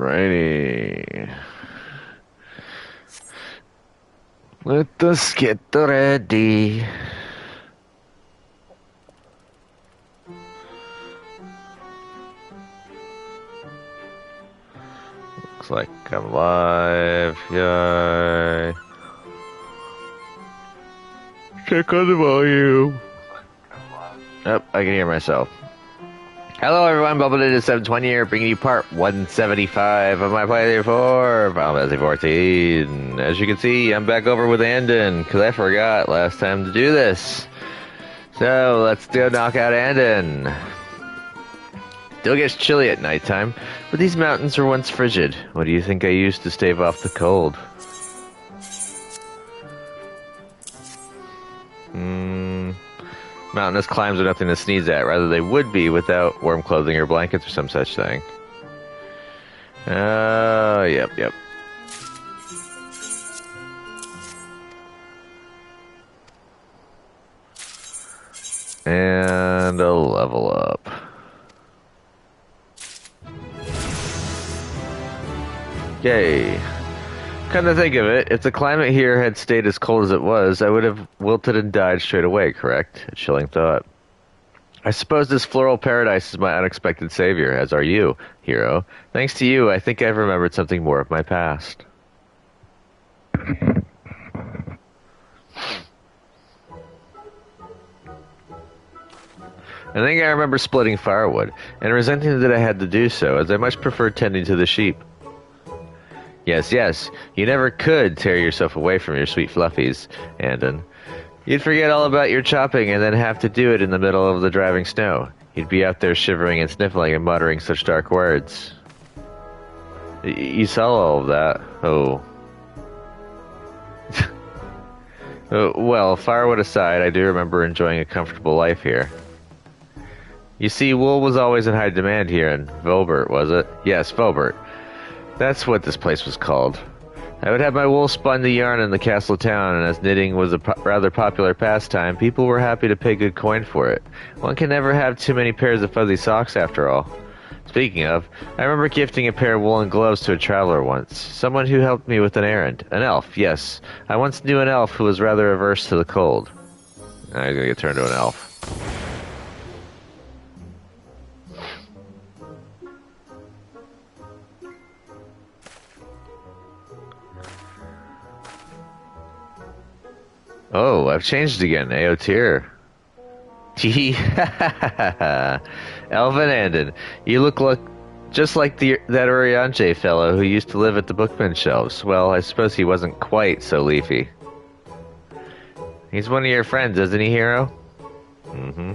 Righty. Let us get ready. Looks like I'm live. Yay. Check on the volume. Yep, I can hear myself. Hello everyone, Bubble Data 720 here, bringing you part 175 of my playthrough for Final Fantasy 14. As you can see, I'm back over with Andon, because I forgot last time to do this. So, let's do Knockout Andon. Still gets chilly at nighttime, but these mountains were once frigid. What do you think I used to stave off the cold? Mountainous climbs are nothing to sneeze at. Rather, they would be without warm clothing or blankets or some such thing. Yep. And a level up. Yay. Come to think of it, if the climate here had stayed as cold as it was, I would have wilted and died straight away, correct? A chilling thought. I suppose this floral paradise is my unexpected savior, as are you, hero. Thanks to you, I think I've remembered something more of my past. I think I remember splitting firewood, and resenting that I had to do so, as I much preferred tending to the sheep. Yes, you never could tear yourself away from your sweet fluffies, Andon. You'd forget all about your chopping and then have to do it in the middle of the driving snow. You'd be out there shivering and sniffling and muttering such dark words. You saw all of that. Oh. Well, firewood aside, I do remember enjoying a comfortable life here. You see, wool was always in high demand here in Vilbert, was it? Yes, Vilbert. That's what this place was called. I would have my wool spun to yarn in the castle town, and as knitting was a rather popular pastime, people were happy to pay good coin for it. One can never have too many pairs of fuzzy socks, after all. Speaking of, I remember gifting a pair of woolen gloves to a traveler once. Someone who helped me with an errand. An elf, yes. I once knew an elf who was rather averse to the cold. Now he's gonna get turned to an elf. Oh, I've changed again. AO tier. Elvin Andon, you look just like that Orianche fellow who used to live at the bookman shelves. Well, I suppose he wasn't quite so leafy. He's one of your friends, isn't he, Hero? Mm-hmm.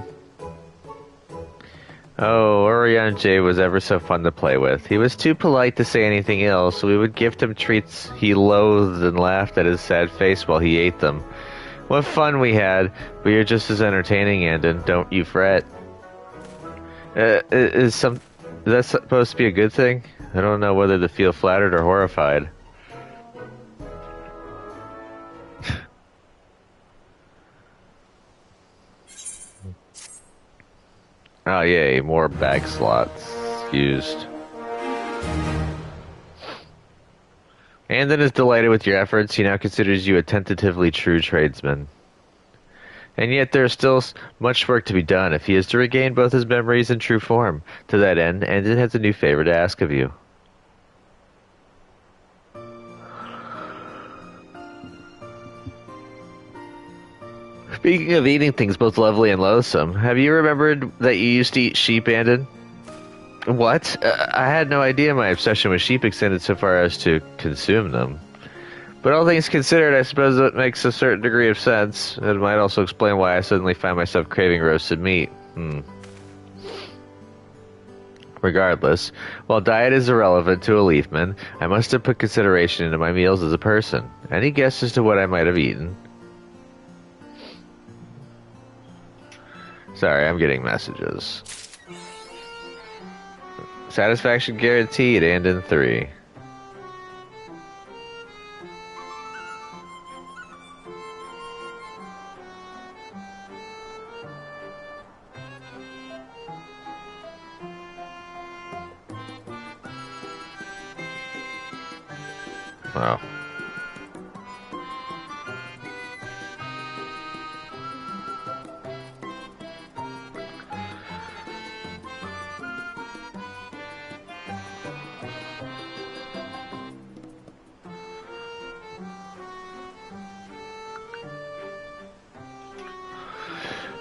Oh, Orianche was ever so fun to play with. He was too polite to say anything ill, so we would gift him treats he loathed and laughed at his sad face while he ate them. What fun we had, but you're just as entertaining, Andon. Don't you fret. Is that supposed to be a good thing? I don't know whether to feel flattered or horrified. Oh yay, more bag slots used. Andon is delighted with your efforts. He now considers you a tentatively true tradesman. And yet there is still much work to be done if he is to regain both his memories and true form. To that end, Andon has a new favor to ask of you. Speaking of eating things both lovely and loathsome, have you remembered that you used to eat sheep, Andon? What? I had no idea my obsession with sheep extended so far as to consume them. But all things considered, I suppose it makes a certain degree of sense. It might also explain why I suddenly find myself craving roasted meat. Regardless, while diet is irrelevant to a leafman, I must have put consideration into my meals as a person. Any guess as to what I might have eaten? Sorry, I'm getting messages. Satisfaction guaranteed, and in 3. Oh.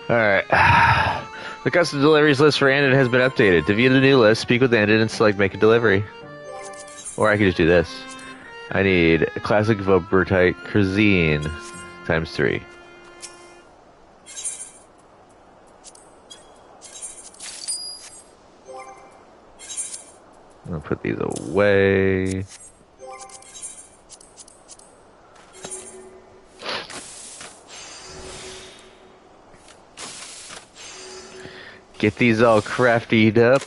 Alright. The custom deliveries list for Andon has been updated. To view the new list, speak with Andon and select make a delivery. Or I could just do this. I need a classic Vobertite cuisine times 3. I'm gonna put these away. Get these all craftied up.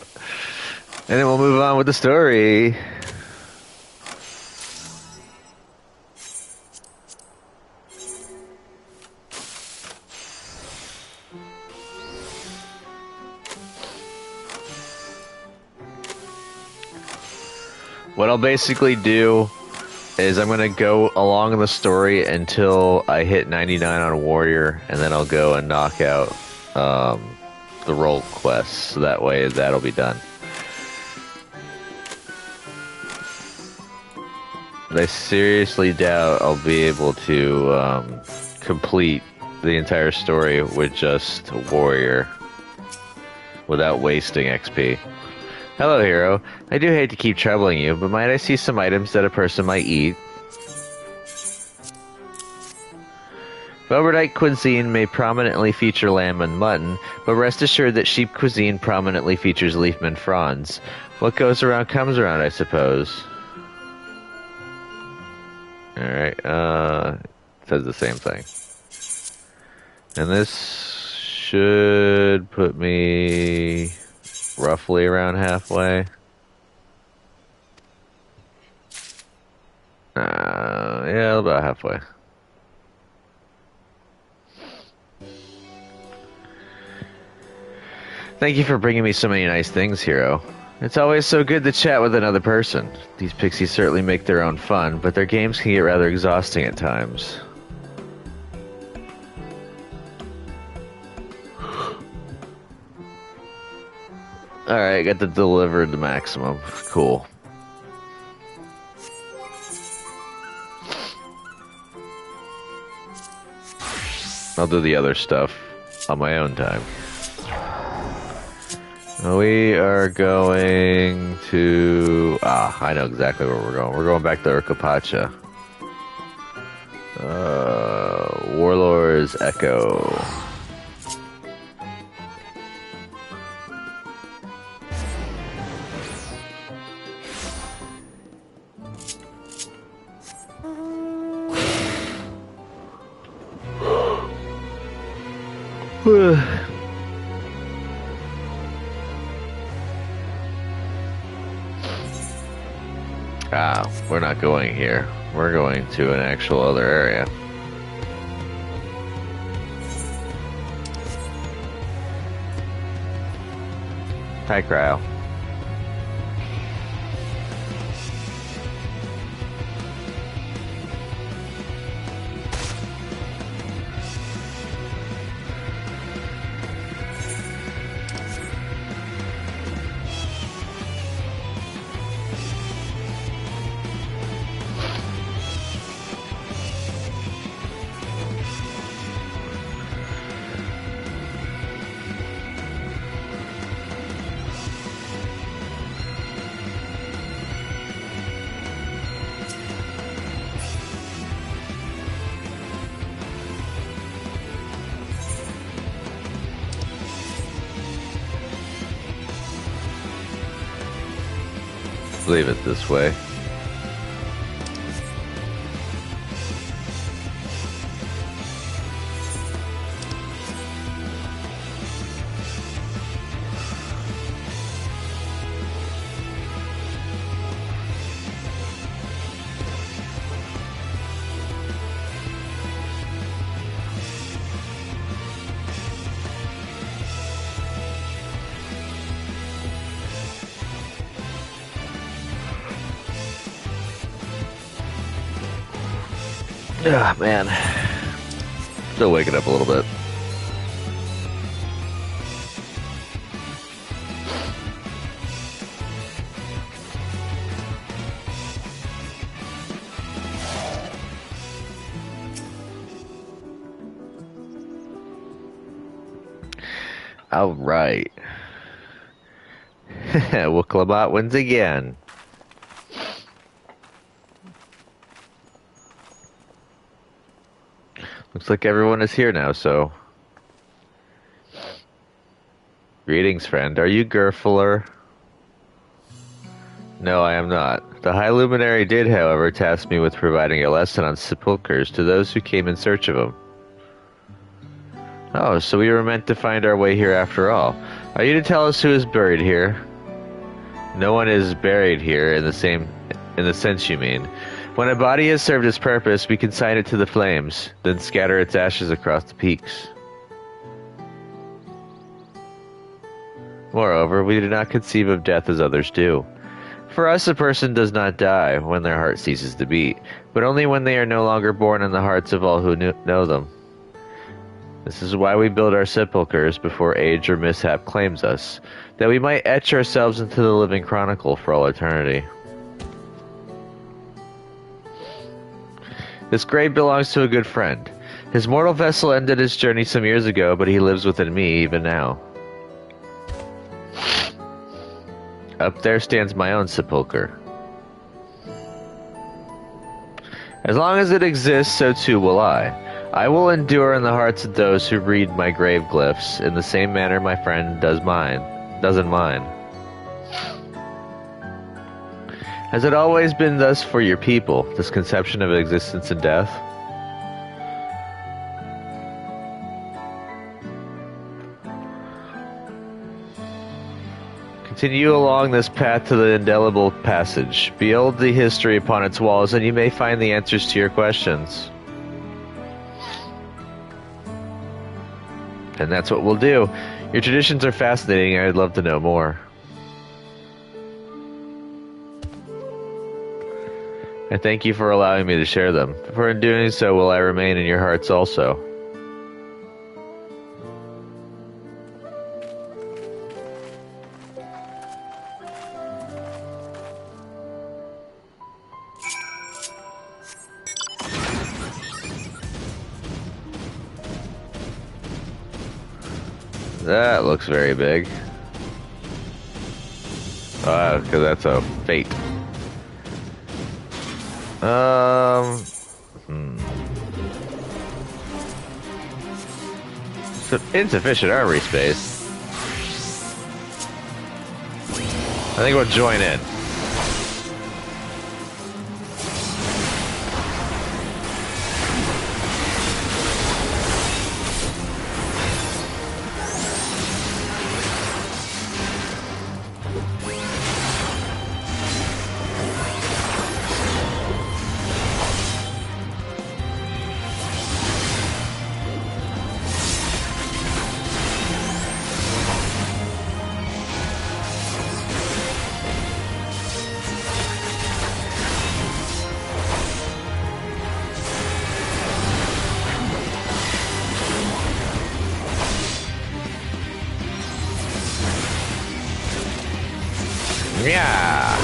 And then we'll move on with the story. What I'll basically do is I'm going to go along in the story until I hit 99 on Warrior, and then I'll go and knock out the role quests, so that way that'll be done. I seriously doubt I'll be able to complete the entire story with just Warrior without wasting XP. Hello, hero. I do hate to keep troubling you, but might I see some items that a person might eat? Overnight cuisine may prominently feature lamb and mutton, but rest assured that sheep cuisine prominently features leafman fronds. What goes around comes around, I suppose. Alright, says the same thing. And this should put me roughly around halfway. Yeah, about halfway. Thank you for bringing me so many nice things, hero. It's always so good to chat with another person. These pixies certainly make their own fun, but their games can get rather exhausting at times. Alright, got to deliver the maximum. Cool. I'll do the other stuff on my own time. We are going to... I know exactly where we're going. We're going back to Urkapacha. Warlord's Echo. We're not going here. We're going to an actual other area. Hi, Cryo. Leave it this way. Ah, man. Still waking up a little bit. All right. Wooklabot wins again. Looks like everyone is here now, so... Greetings, friend. Are you Gerfler? No, I am not. The High Luminary did, however, task me with providing a lesson on sepulchres to those who came in search of them. Oh, so we were meant to find our way here after all. Are you to tell us who is buried here? No one is buried here in the sense you mean. When a body has served its purpose, we consign it to the flames, then scatter its ashes across the peaks. Moreover, we do not conceive of death as others do. For us, a person does not die when their heart ceases to beat, but only when they are no longer born in the hearts of all who know them. This is why we build our sepulchres before age or mishap claims us, that we might etch ourselves into the living chronicle for all eternity. This grave belongs to a good friend. His mortal vessel ended its journey some years ago, but he lives within me even now. Up there stands my own sepulchre. As long as it exists, so too will I. I will endure in the hearts of those who read my grave glyphs in the same manner my friend does in mine. Has it always been thus for your people, this conception of existence and death? Continue along this path to the indelible passage. Behold the history upon its walls, and you may find the answers to your questions. And that's what we'll do. Your traditions are fascinating, I'd love to know more. I thank you for allowing me to share them, for in doing so will I remain in your hearts also. That looks very big. Because that's a fate. Insufficient armory space. I think we'll join in. Yeah.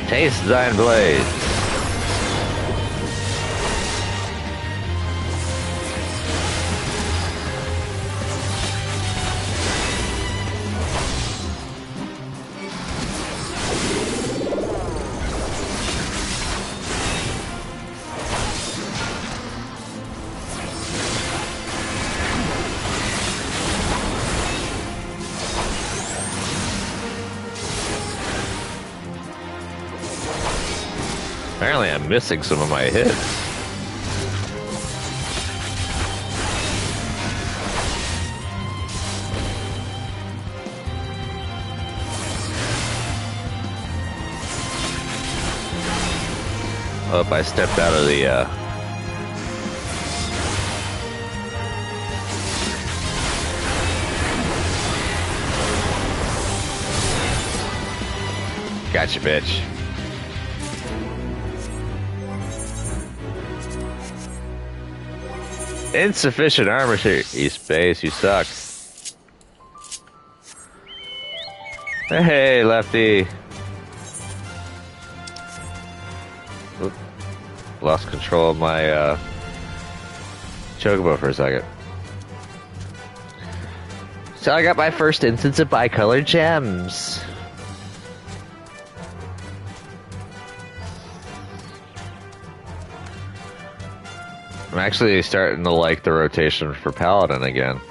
Taste thine blade. Apparently I'm missing some of my hits. Oh, I stepped out of the, Gotcha, bitch. Insufficient armor here. Space, you suck. Hey, lefty. Oop. Lost control of my chocobo for a second. So I got my first instance of bicolored gems. I'm actually starting to like the rotation for Paladin again.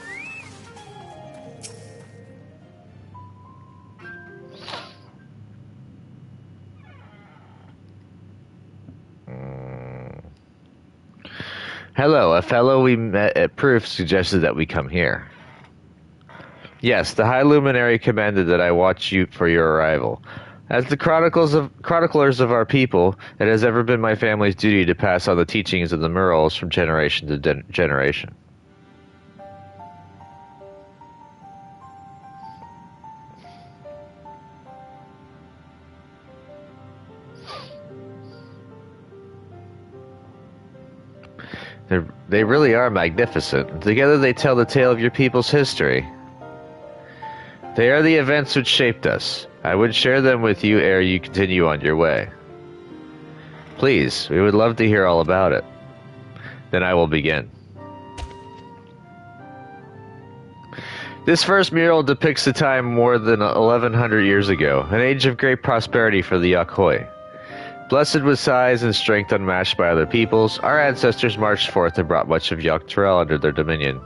Hello, a fellow we met at Proof suggested that we come here. Yes, the High Luminary commanded that I watch you for your arrival. As the chroniclers of our people, it has ever been my family's duty to pass on the teachings of the Murals from generation to generation. They really are magnificent. Together they tell the tale of your people's history. They are the events which shaped us. I would share them with you ere you continue on your way. Please, we would love to hear all about it. Then I will begin. This first mural depicts a time more than 1100 years ago, an age of great prosperity for the Yakhoi. Blessed with size and strength unmatched by other peoples, our ancestors marched forth and brought much of Yogg-Turel under their dominion.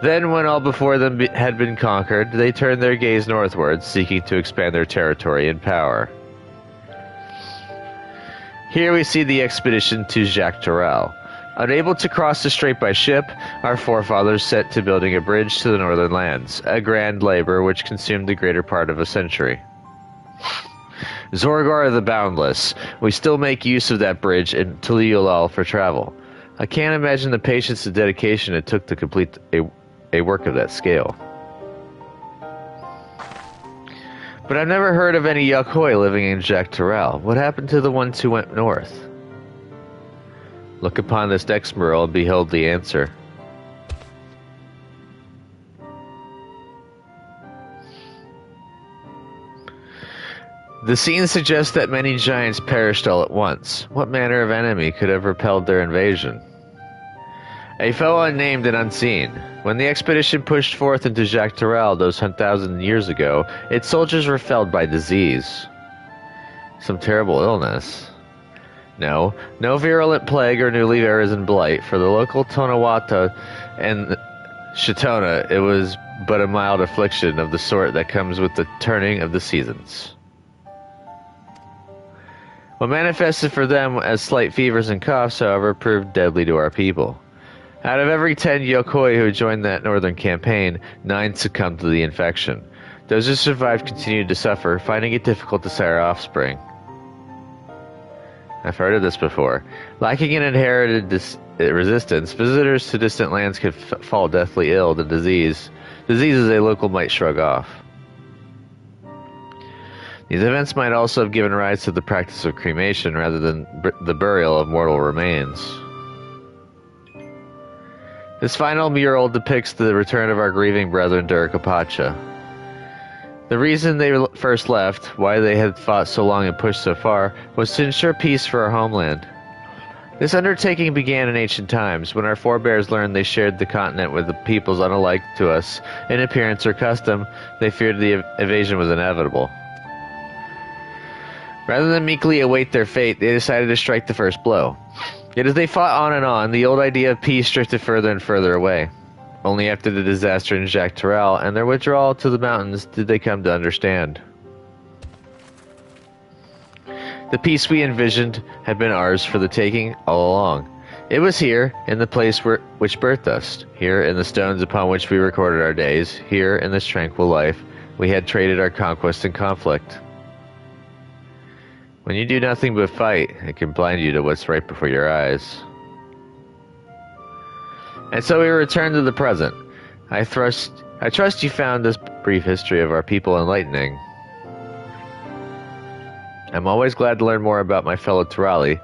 Then, when all before them had been conquered, they turned their gaze northwards, seeking to expand their territory and power. Here we see the expedition to Yogg-Turel. Unable to cross the strait by ship, our forefathers set to building a bridge to the northern lands, a grand labor which consumed the greater part of a century. Zorgar the Boundless, we still make use of that bridge in Tuliulal for travel. I can't imagine the patience and dedication it took to complete a work of that scale. But I've never heard of any Yakhoi living in Yogg-Turel. What happened to the ones who went north? Look upon this next mural and behold the answer. The scene suggests that many giants perished all at once. What manner of enemy could have repelled their invasion? A foe unnamed and unseen. When the expedition pushed forth into Yogg-Turel those 1,000 years ago, its soldiers were felled by disease. Some terrible illness. No virulent plague or newly arisen blight. For the local Tonawata and Shatona, it was but a mild affliction of the sort that comes with the turning of the seasons. What manifested for them as slight fevers and coughs, however, proved deadly to our people. Out of every 10 Yakhoi who joined that northern campaign, 9 succumbed to the infection. Those who survived continued to suffer, finding it difficult to sire offspring. I've heard of this before. Lacking an inherited resistance, visitors to distant lands could fall deathly ill to diseases a local might shrug off. These events might also have given rise to the practice of cremation rather than the burial of mortal remains. This final mural depicts the return of our grieving brethren to Urkapacha. The reason they first left, why they had fought so long and pushed so far, was to ensure peace for our homeland. This undertaking began in ancient times, when our forebears learned they shared the continent with the peoples unalike to us in appearance or custom. They feared the invasion was inevitable. Rather than meekly await their fate, they decided to strike the first blow. Yet as they fought on and on, the old idea of peace drifted further and further away. Only after the disaster in Yogg-Turel and their withdrawal to the mountains did they come to understand. The peace we envisioned had been ours for the taking all along. It was here, in the place which birthed us, here in the stones upon which we recorded our days, here in this tranquil life, we had traded our conquest and conflict. When you do nothing but fight, it can blind you to what's right before your eyes. And so we return to the present. I trust you found this brief history of our people enlightening. I'm always glad to learn more about my fellow Turali,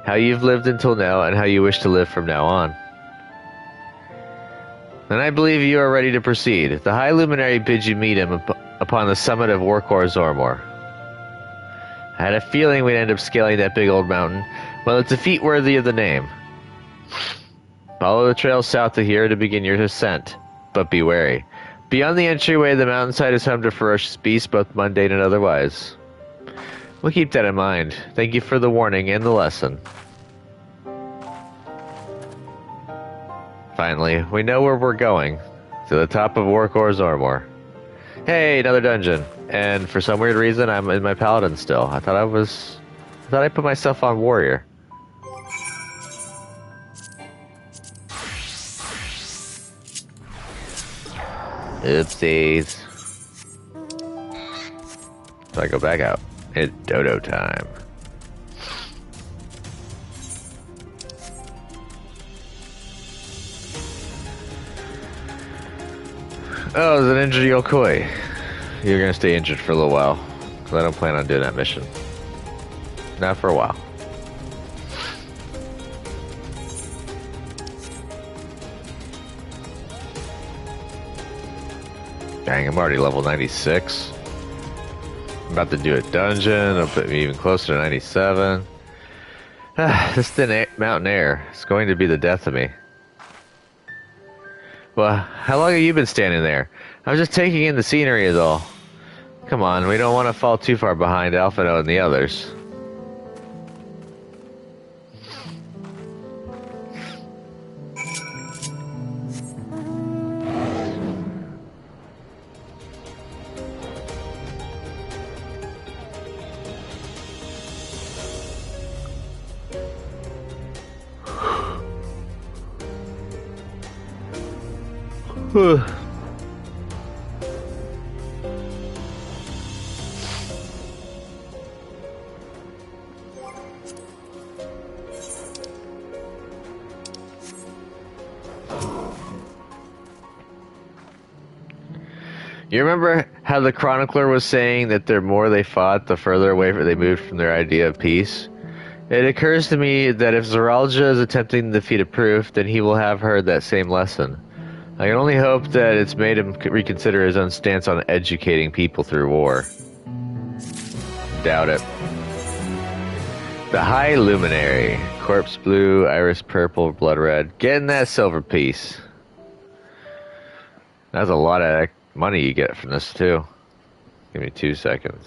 how you've lived until now, and how you wish to live from now on. Then I believe you are ready to proceed. The High Luminary bids you meet him upon the summit of Workor Zormor. I had a feeling we'd end up scaling that big old mountain. Well, it's a feat worthy of the name. Follow the trail south to here to begin your ascent, but be wary. Beyond the entryway, the mountainside is home to ferocious beasts, both mundane and otherwise. We'll keep that in mind. Thank you for the warning and the lesson. Finally, we know where we're going. To the top of Workor Zormor. Hey, another dungeon. And for some weird reason, I'm in my paladin still. I thought I put myself on warrior. Oopsies. So I go back out. It's dodo time. Oh, there's an injured Yokoi. You're gonna stay injured for a little while. Because I don't plan on doing that mission. Not for a while. Dang, I'm already level 96. I'm about to do a dungeon. It'll put me even closer to 97. This thin mountain air is going to be the death of me. Well, how long have you been standing there? I was just taking in the scenery is all. Come on, we don't want to fall too far behind Alphino and the others. You remember how the chronicler was saying that the more they fought, the further away they moved from their idea of peace? It occurs to me that if Zoralja is attempting to defeat a proof, then he will have heard that same lesson. I can only hope that it's made him reconsider his own stance on educating people through war. Doubt it. The High Luminary. Corpse blue, iris purple, blood red. Getting that silver piece. That's a lot of money you get from this too. Give me 2 seconds.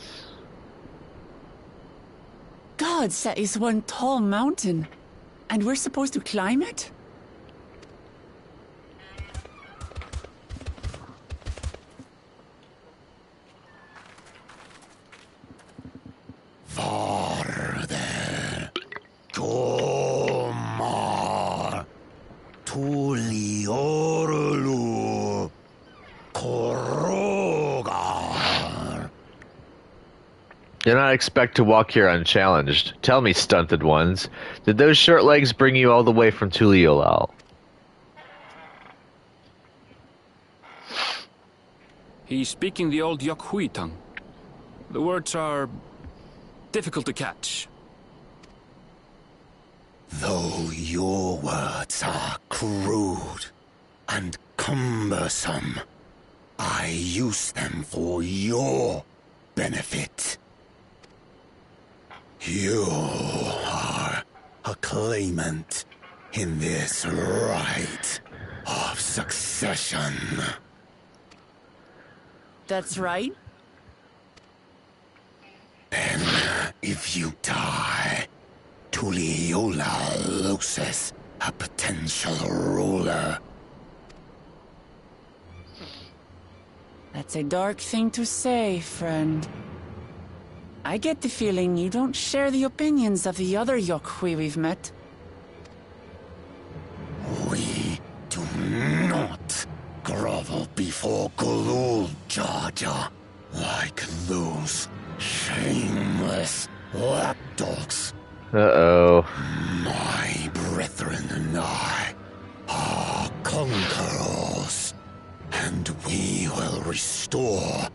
Gods, that is one tall mountain. And we're supposed to climb it? Farther. Tomar. Tuliorlu. Korogar. Do not expect to walk here unchallenged. Tell me, stunted ones, did those short legs bring you all the way from Tuliolal? He's speaking the old Yokhui tongue. The words are difficult to catch. Though your words are crude and cumbersome, I use them for your benefit. You are a claimant in this right of succession. That's right. Then, if you die, Tuliola loses a potential ruler. That's a dark thing to say, friend. I get the feeling you don't share the opinions of the other Yokhui we've met. We do not grovel before Gulul, Jar Jar, like those shameless lapdogs. Uh-oh. My brethren and I are conquerors, and we will restore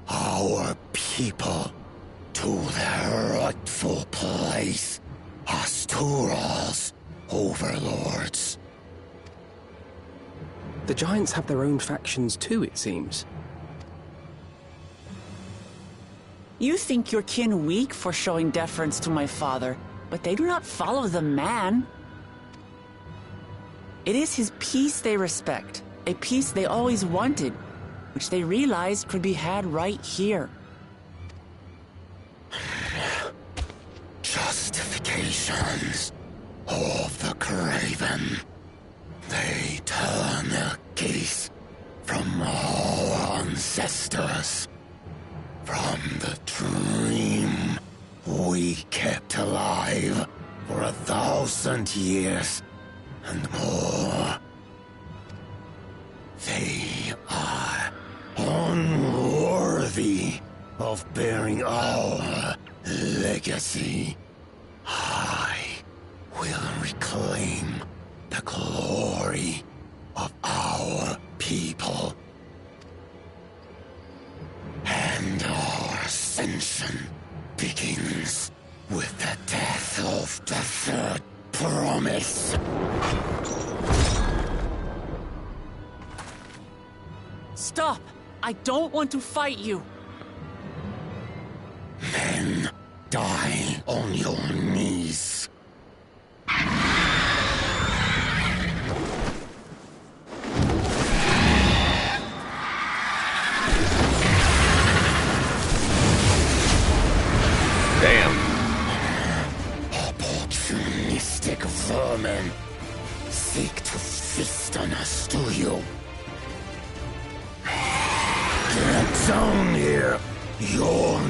our people to their rightful place as Tural's overlords. The Giants have their own factions too, it seems. You think your kin weak for showing deference to my father, but they do not follow the man. It is his peace they respect, a peace they always wanted, which they realized could be had right here. Justifications of the craven. They turn their gaze from our ancestors, from the dream we kept alive for 1,000 years and more. They are unworthy of bearing our legacy. I will reclaim the glory of our people. And our ascension begins with the death of the third promise. Stop! I don't want to fight you! Then die on your knees. Damn. Opportunistic vermin seek to feast on us, do you? Get down here! Your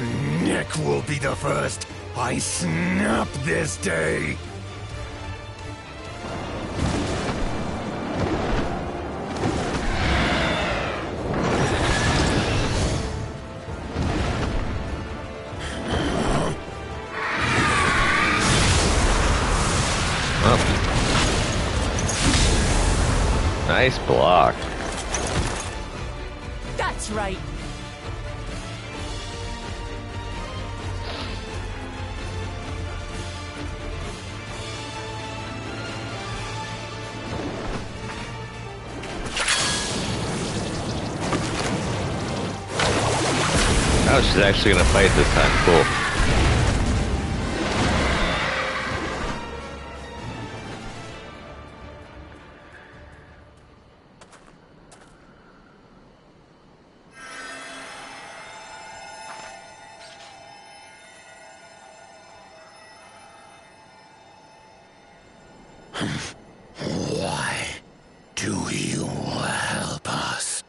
neck will be the first I snap this day! Nice block. That's right! Oh, she's actually gonna fight this time. Cool. Why do you help us?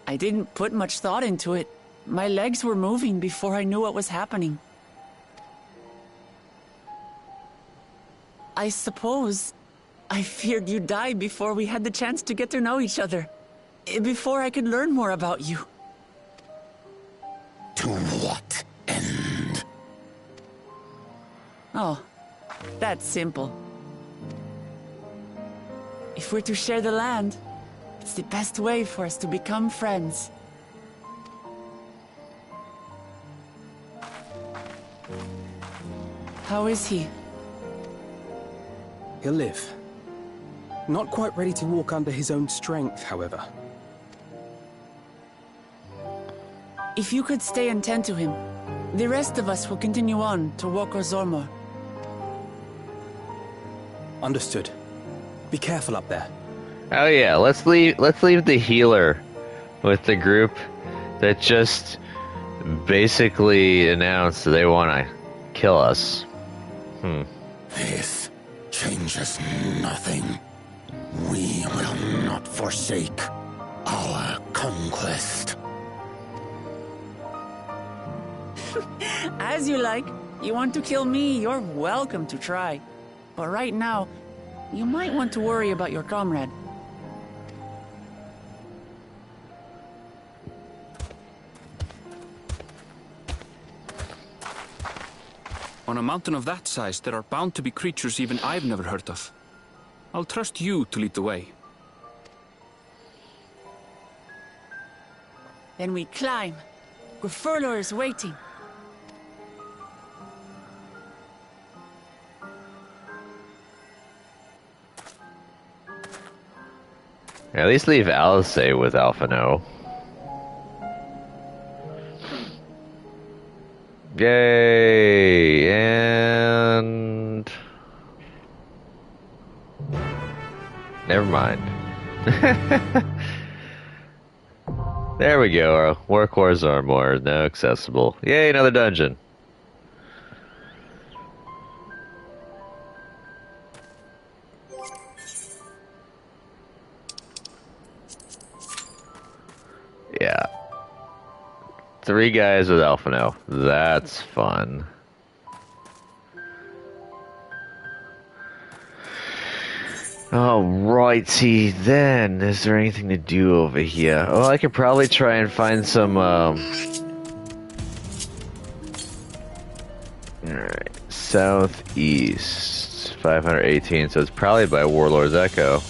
I didn't put much thought into it. My legs were moving before I knew what was happening. I suppose I feared you'd die before we had the chance to get to know each other. Before I could learn more about you. To what end? Oh, that's simple. If we're to share the land, it's the best way for us to become friends. How is he? He'll live. Not quite ready to walk under his own strength, however. If you could stay and tend to him, the rest of us will continue on to Woko Zormor. Understood. Be careful up there. Oh yeah, let's leave the healer with the group that just basically announced that they want to kill us. This changes nothing. We will not forsake our conquest. As you like. You want to kill me, you're welcome to try. But right now, you might want to worry about your comrade. On a mountain of that size, there are bound to be creatures even I've never heard of. I'll trust you to lead the way. Then we climb. Gefurler is waiting. At least leave Alice with Alphino. Yay! And... never mind. There we go. Our workhorse armor now accessible. Yay, another dungeon. Yeah. 3 guys with Alphino. That's fun. Alrighty then. Is there anything to do over here? Oh, I could probably try and find some, Alright. Southeast. 518, so it's probably by Warlord's Echo.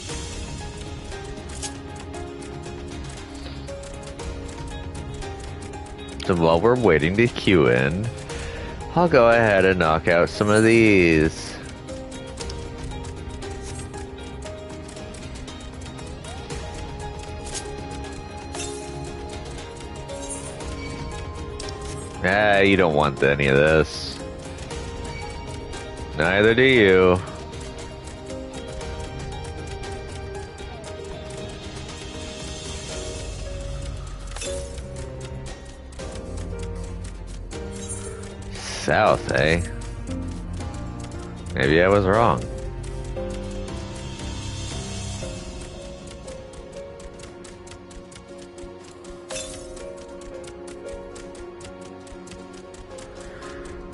So while we're waiting to queue in, I'll go ahead and knock out some of these. Ah, you don't want any of this. Neither do you. South, eh? Maybe I was wrong.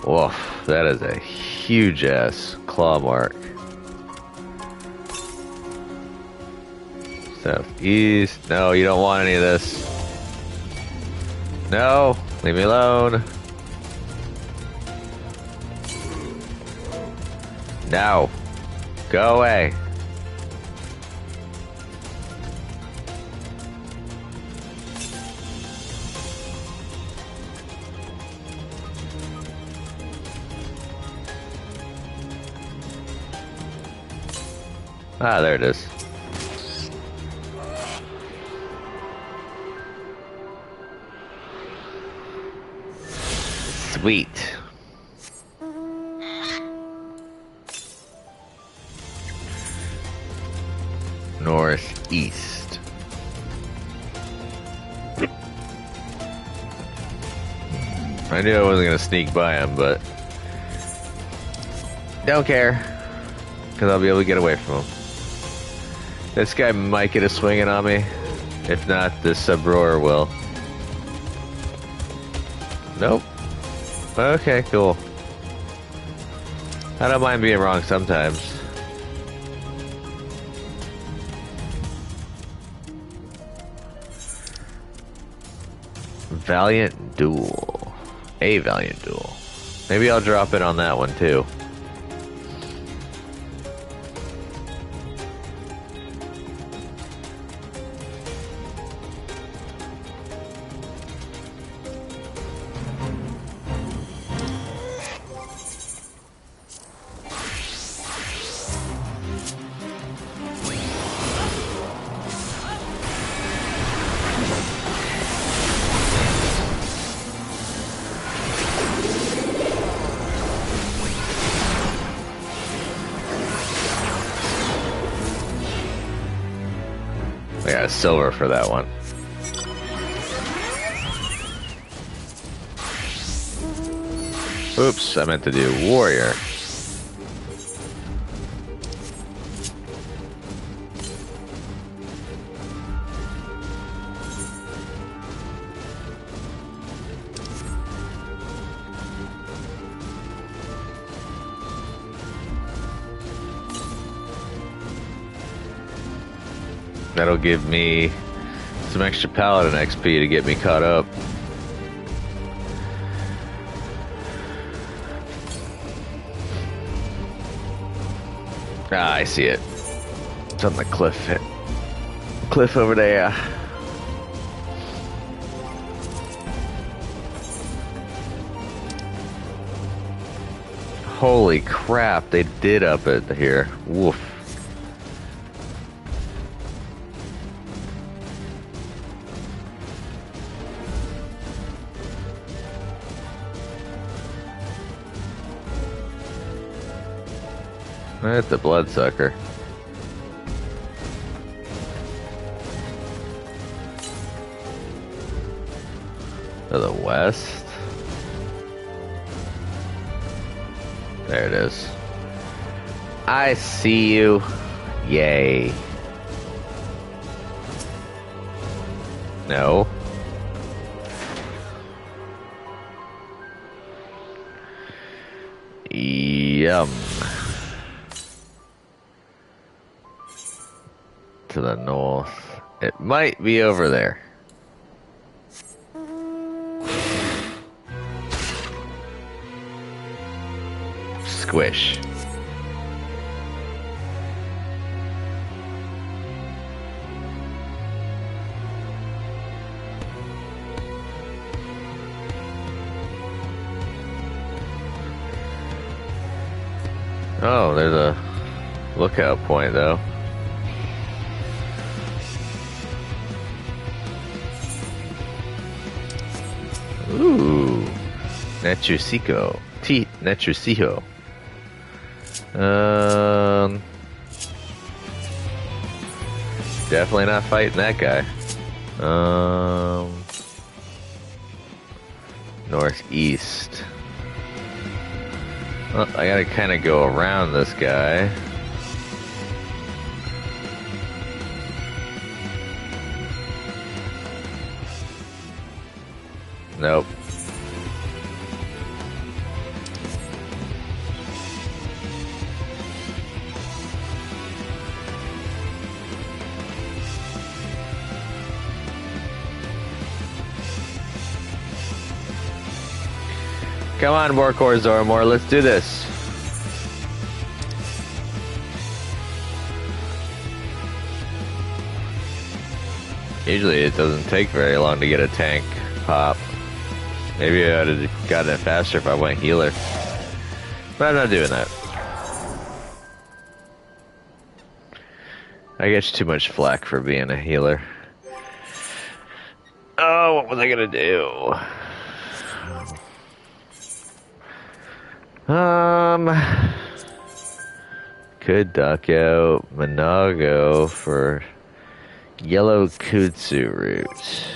Woof, that is a huge ass claw mark. Southeast. No, you don't want any of this. No, leave me alone. No. Go away. Ah, there it is. Sweet. Northeast. I knew I wasn't gonna sneak by him, but don't care, because I'll be able to get away from him. This guy might get a swinging on me. If not, this sub-roar will. Nope. Okay, cool. I don't mind being wrong sometimes. Valiant Duel. A Valiant Duel. Maybe I'll drop it on that one too. I got a silver for that one. Oops, I meant to do warrior. That'll give me some extra paladin XP to get me caught up. Ah, I see it. It's on the cliff. Cliff over there. Holy crap, they did up it here. Woof. That's the bloodsucker. To the west. There it is. I see you. Yay. No. Yum. To the north. It might be over there. Squish. Oh, there's a lookout point though. Ooh, Nechusico. Nechusico. Definitely not fighting that guy. Northeast. Well, I gotta kind of go around this guy. Nope. Come on, Warcore Zormor, let's do this. Usually it doesn't take very long to get a tank pop. Maybe I would have gotten it faster if I went healer. But I'm not doing that. I get too much flack for being a healer. Oh, what was I gonna do? Could duck out Monago for yellow kudzu root.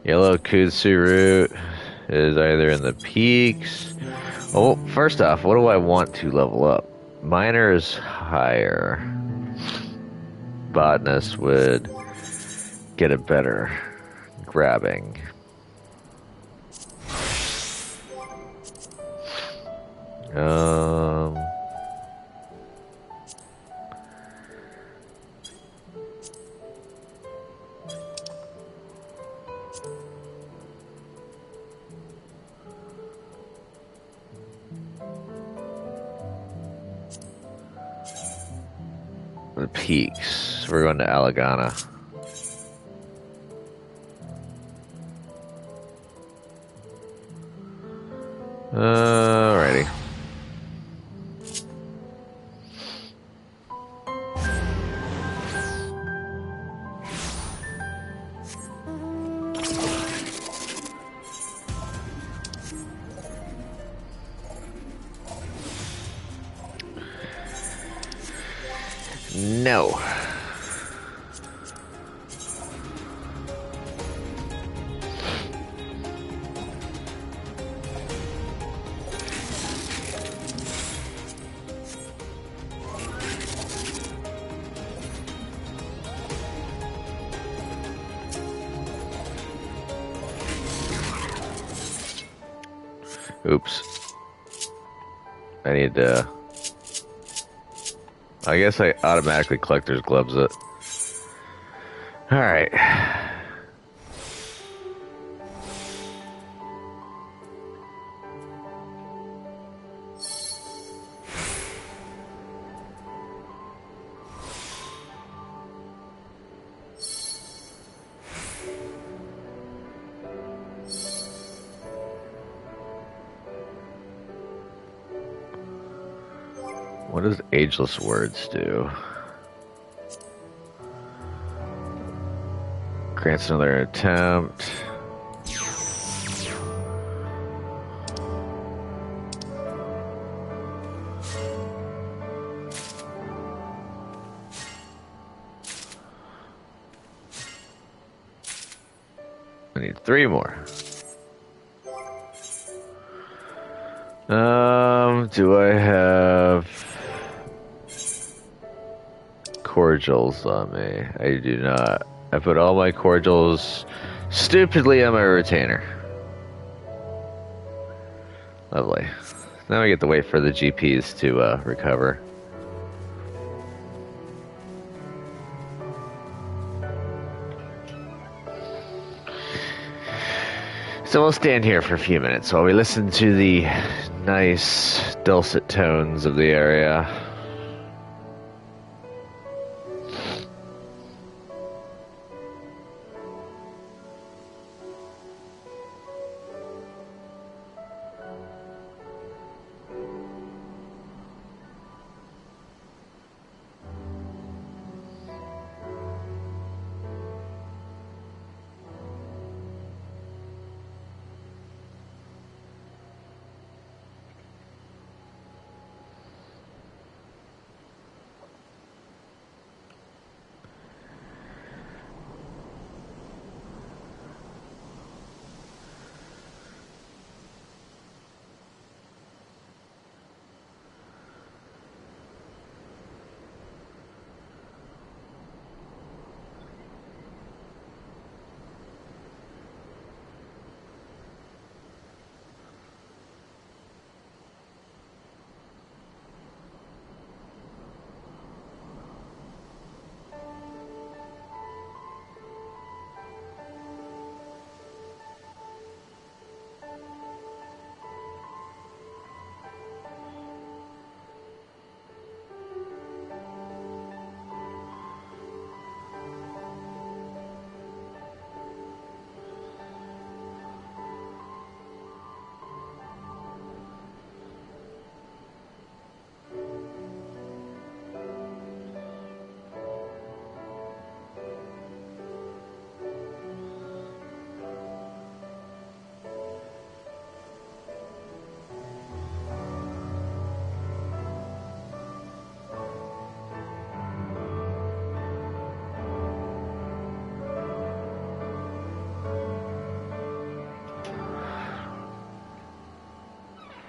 Yellow kudzu root is either in the peaks. Oh, first off, what do I want to level up? Miner is higher. Botanist would get a better grabbing. The peaks. We're going to Alagana. Alrighty. No. Oops. I need to... I guess I automatically collector's gloves it. Alright. What does ageless words do? Grants another attempt. I need 3 more. Do I have cordials on me? I do not. I put all my cordials stupidly on my retainer. Lovely. Now I get to wait for the GPs to recover. So we'll stand here for a few minutes while we listen to the nice dulcet tones of the area.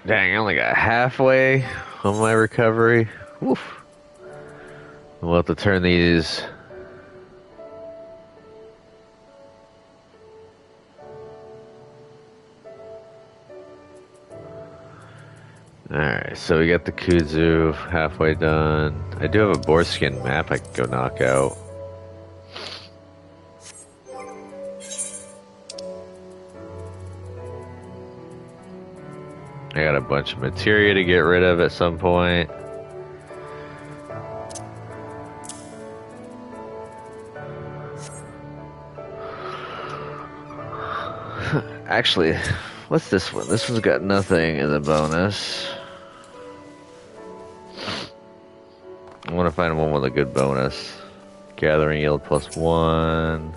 Dang, I only got halfway on my recovery. Woof. We'll have to turn these. Alright, so we got the Kudzu halfway done. I do have a boarskin map I can go knock out. I got a bunch of materia to get rid of at some point. Actually, what's this one? This one's got nothing as a bonus. I want to find one with a good bonus. Gathering yield +1.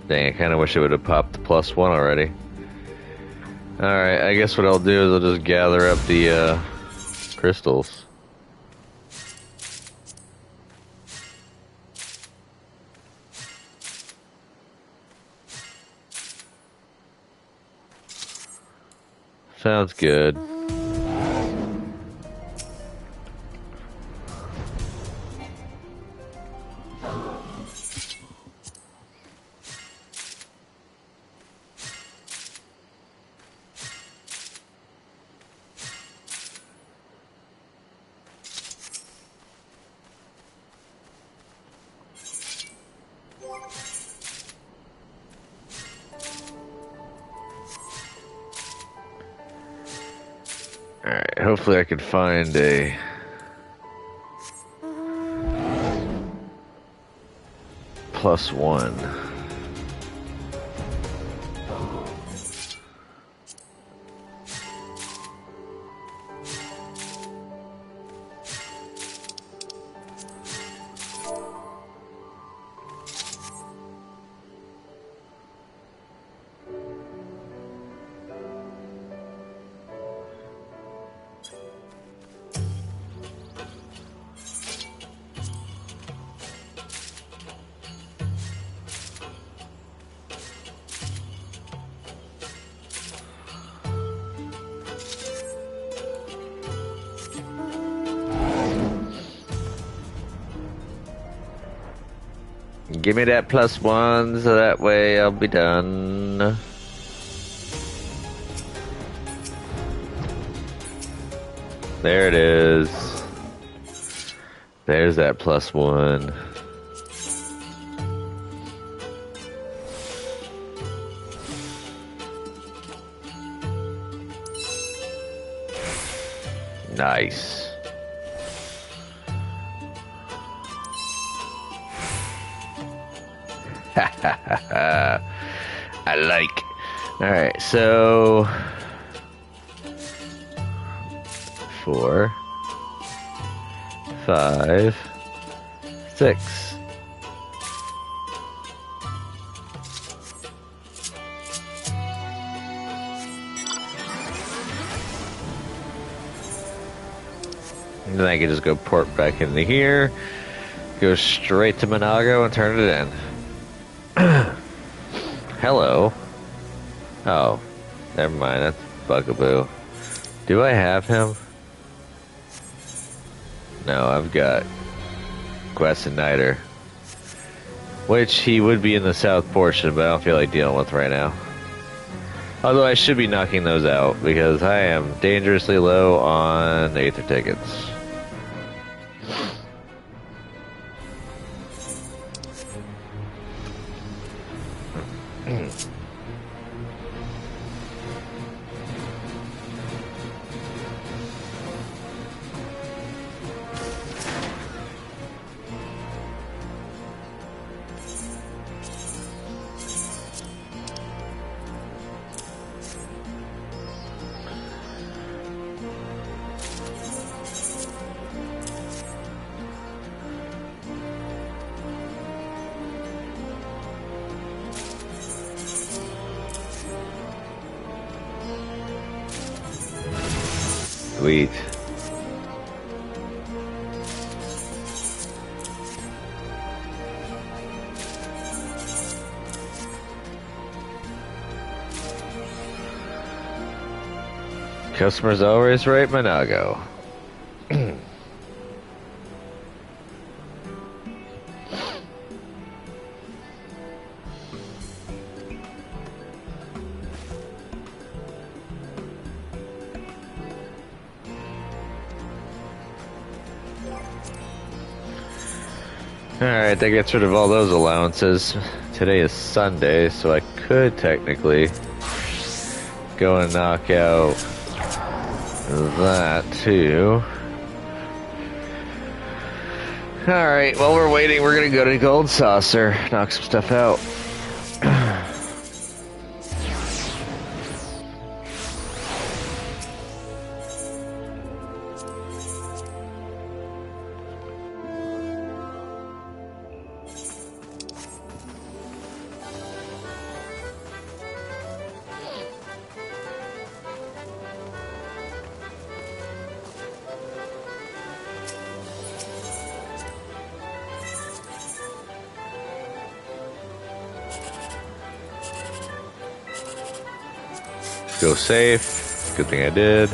Dang, I kind of wish it would have popped the +1 already. Alright, I guess what I'll do is I'll just gather up the crystals. Sounds good. Alright, hopefully I can find a +1. Give me that +1 so that way I'll be done. There it is. There's that +1. Nice. I like. Alright, so 4, 5, 6. And then I can just go port back into here, go straight to Monago and turn it in. Hello. Oh, never mind. That's Bugaboo. Do I have him? No, I've got Quest and Niter. Which he would be in the south portion, but I don't feel like dealing with right now. Although I should be knocking those out, because I am dangerously low on Aether tickets. Sweet. Customers always right, Monago. Alright, that gets rid of all those allowances. Today is Sunday, so I could technically go and knock out that too. Alright, while we're waiting, we're gonna go to Gold Saucer, knock some stuff out. Go safe. Good thing I did.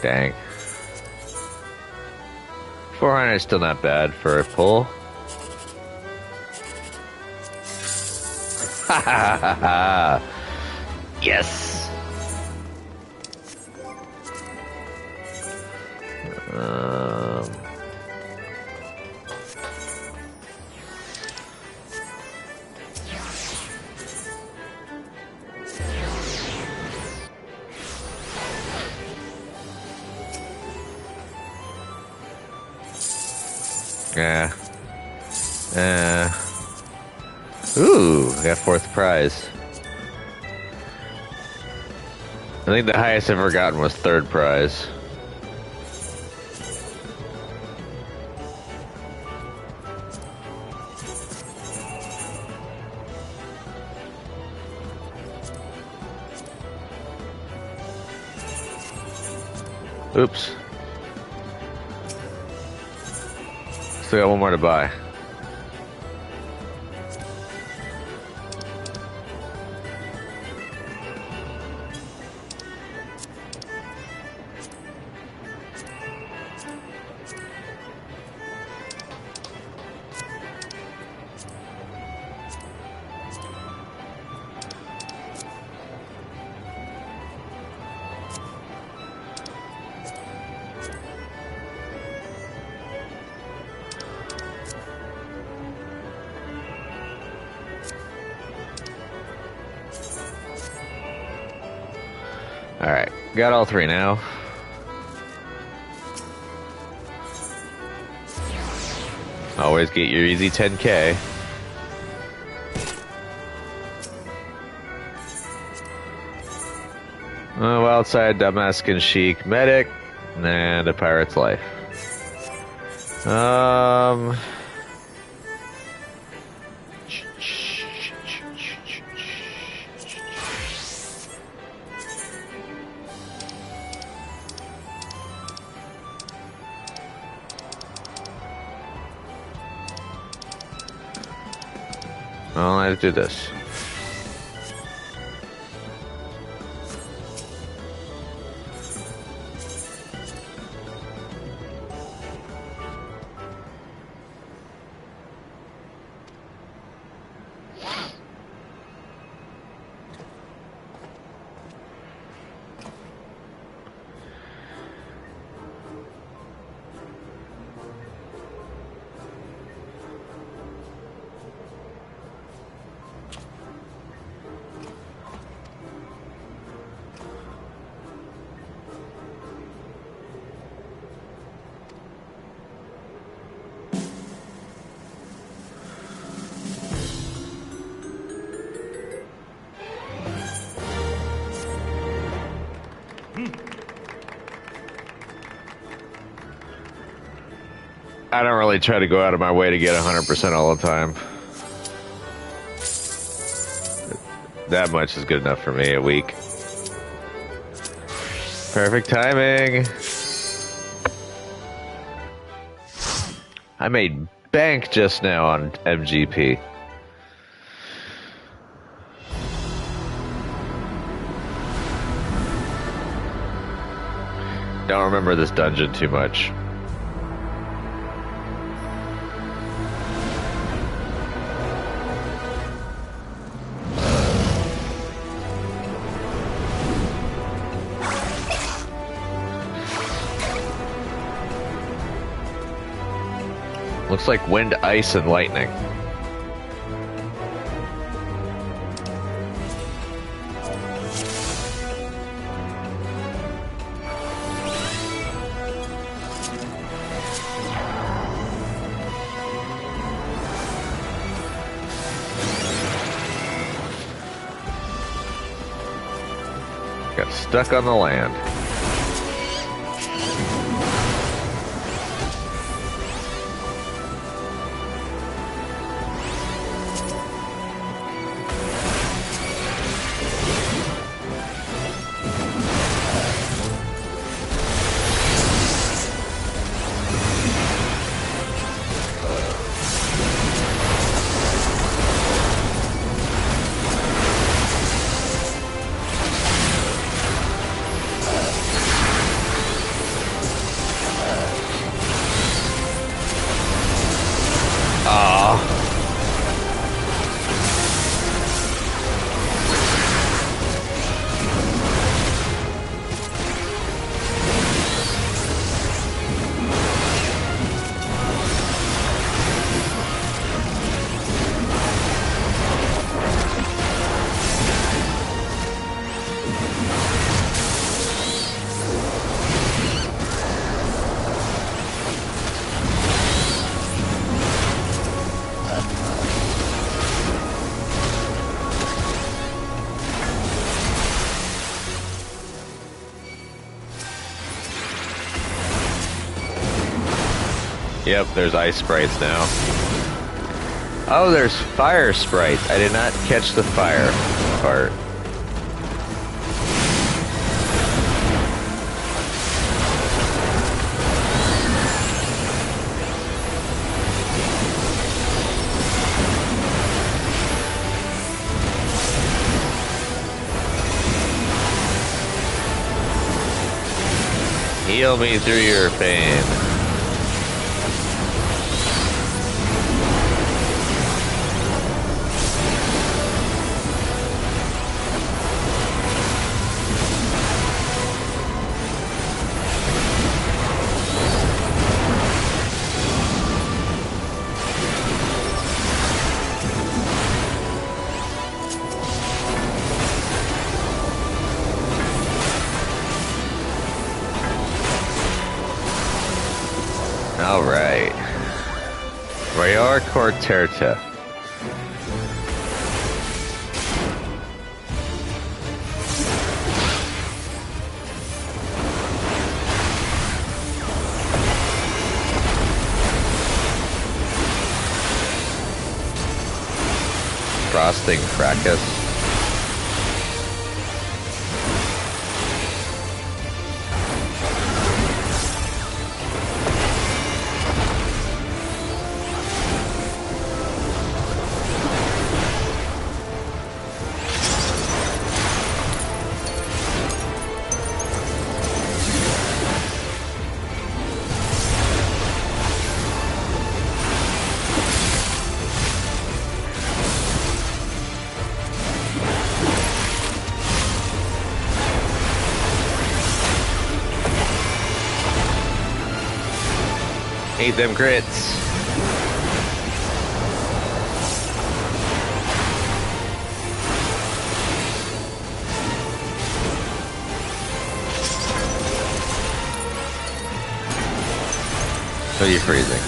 Dang. 400 is still not bad for a pull. Ha ha ha ha! Yes! Ooh, I got 4th prize. I think the highest I've ever gotten was 3rd prize. Oops. Still got one more to buy. Alright, got all 3 now. Always get your easy 10K. Wildside, Damascus Chic, Medic, and a Pirate's Life. Well, let's do this. I don't really try to go out of my way to get 100% all the time. That much is good enough for me a week. Perfect timing. I made bank just now on MGP. Don't remember this dungeon too much. Looks like wind, ice, and lightning. Got stuck on the land. Yep, there's ice sprites now. Oh, there's fire sprites. I did not catch the fire part. Heal me through your pain. Alright. Rayor Corterta. Frosting Fracas. Hate them crits. So you're freezing.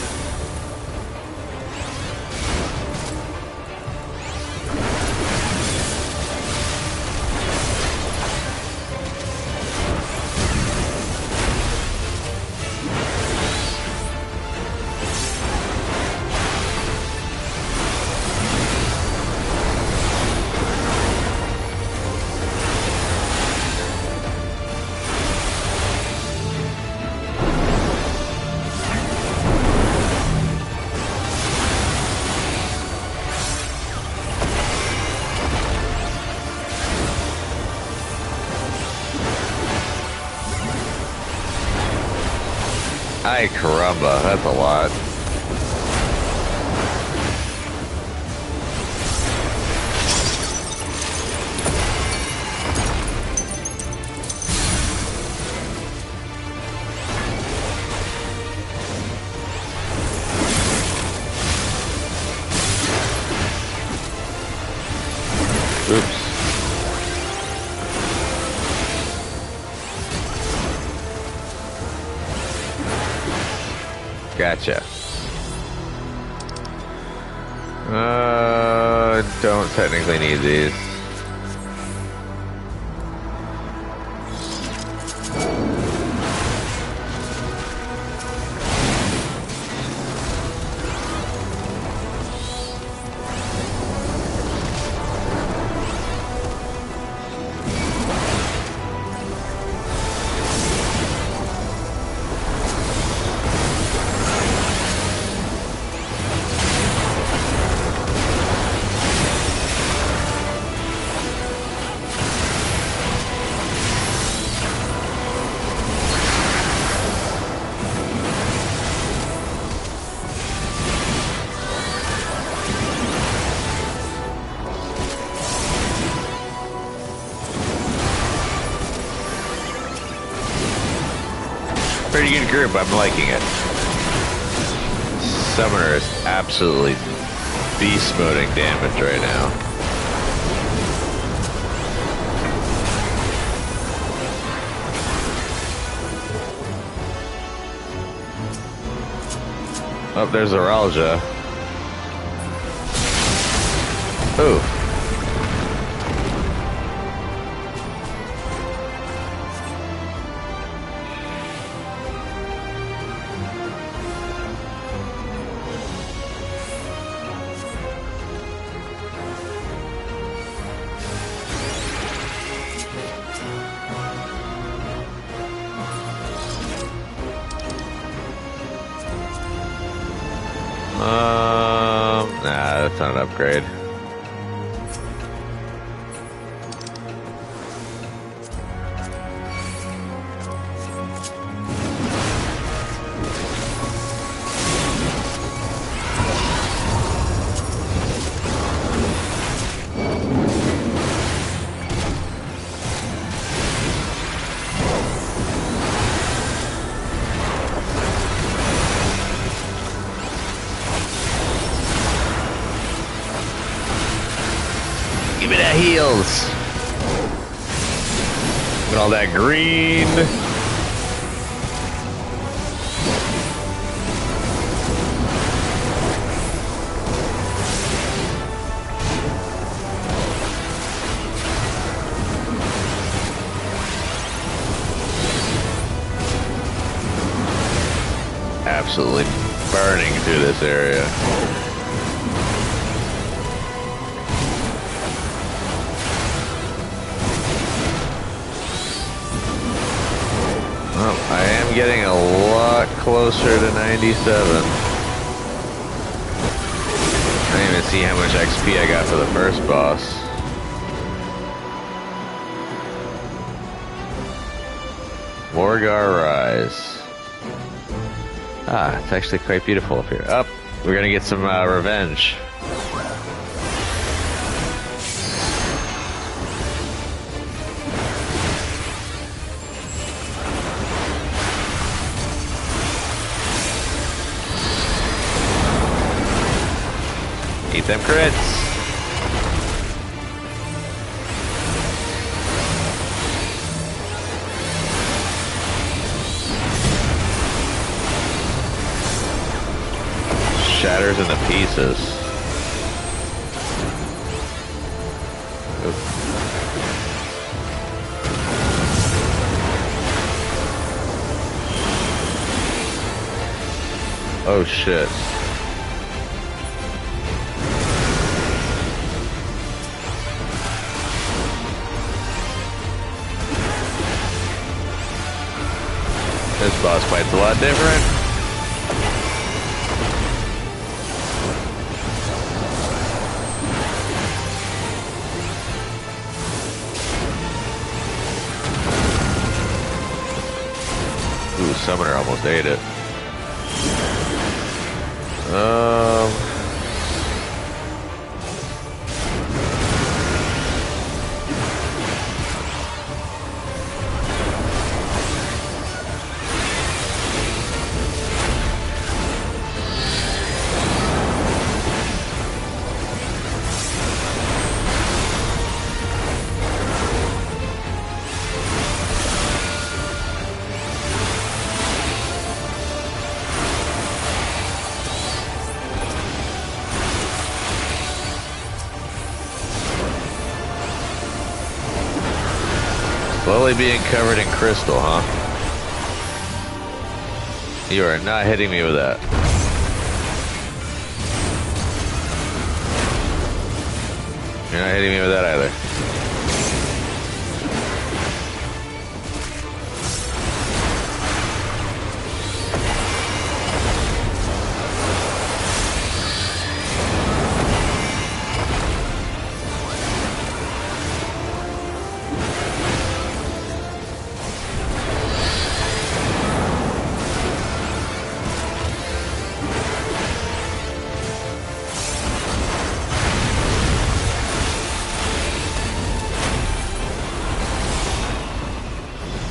Ay caramba, that's a lot. Oops. Gotcha. Don't technically need these. Pretty good group, I'm liking it. Summoner is absolutely beast moding damage right now. Oh, there's Aralja. Ooh. upgrade. Give me that heals. Look at all that green. Absolutely burning through this area. Well, I am getting a lot closer to 97. I didn't even see how much XP I got for the first boss. Morgar Rise. Ah, it's actually quite beautiful up here. Up, we're gonna get some revenge. Eat them crits. Shatters into pieces. Oop. Oh shit. This boss fight's a lot different. Ooh, Summoner almost ate it. Slowly being covered in crystal, huh? You are not hitting me with that. You're not hitting me with that either.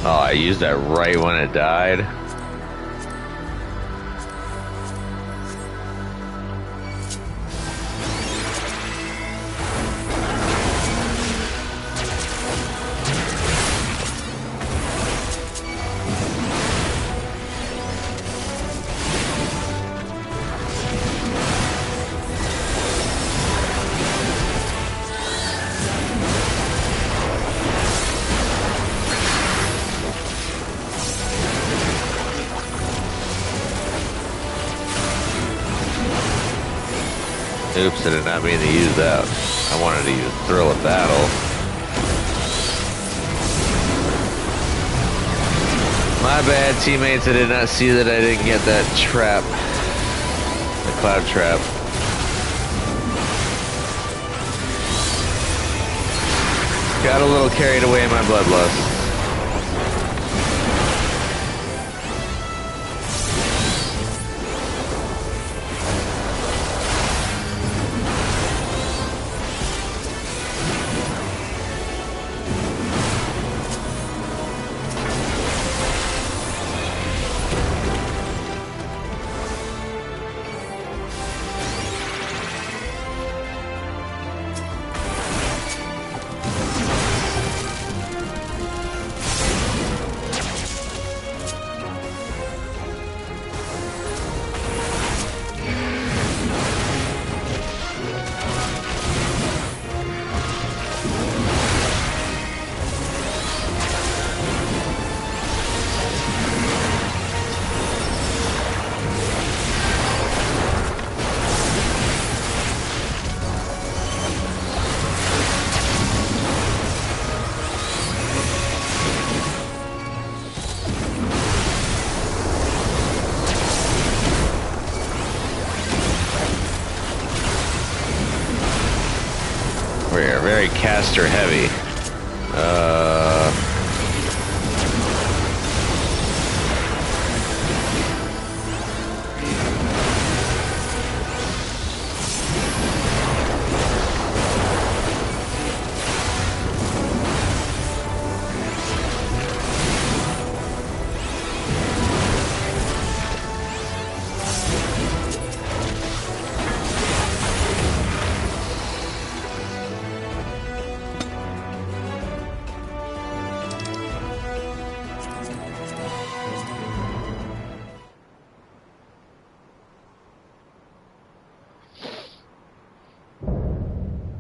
Oh, I used that right when it died. Oops, I did not mean to use that. I wanted to use Thrill of Battle. My bad, teammates. I did not see that I didn't get that trap. The cloud trap. Got a little carried away in my bloodlust. We're very caster heavy.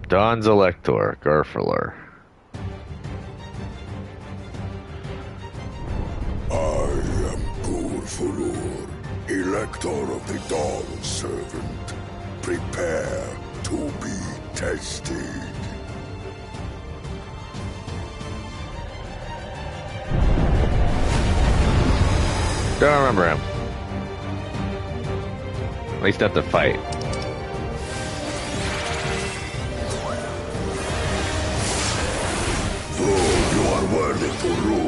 Dawn's Elector, Garfiler. I am Gulfulur, Elector of the Dawn Servant. Prepare to be tested. Don't remember him. At least not the fight. Though you are worthy to rule.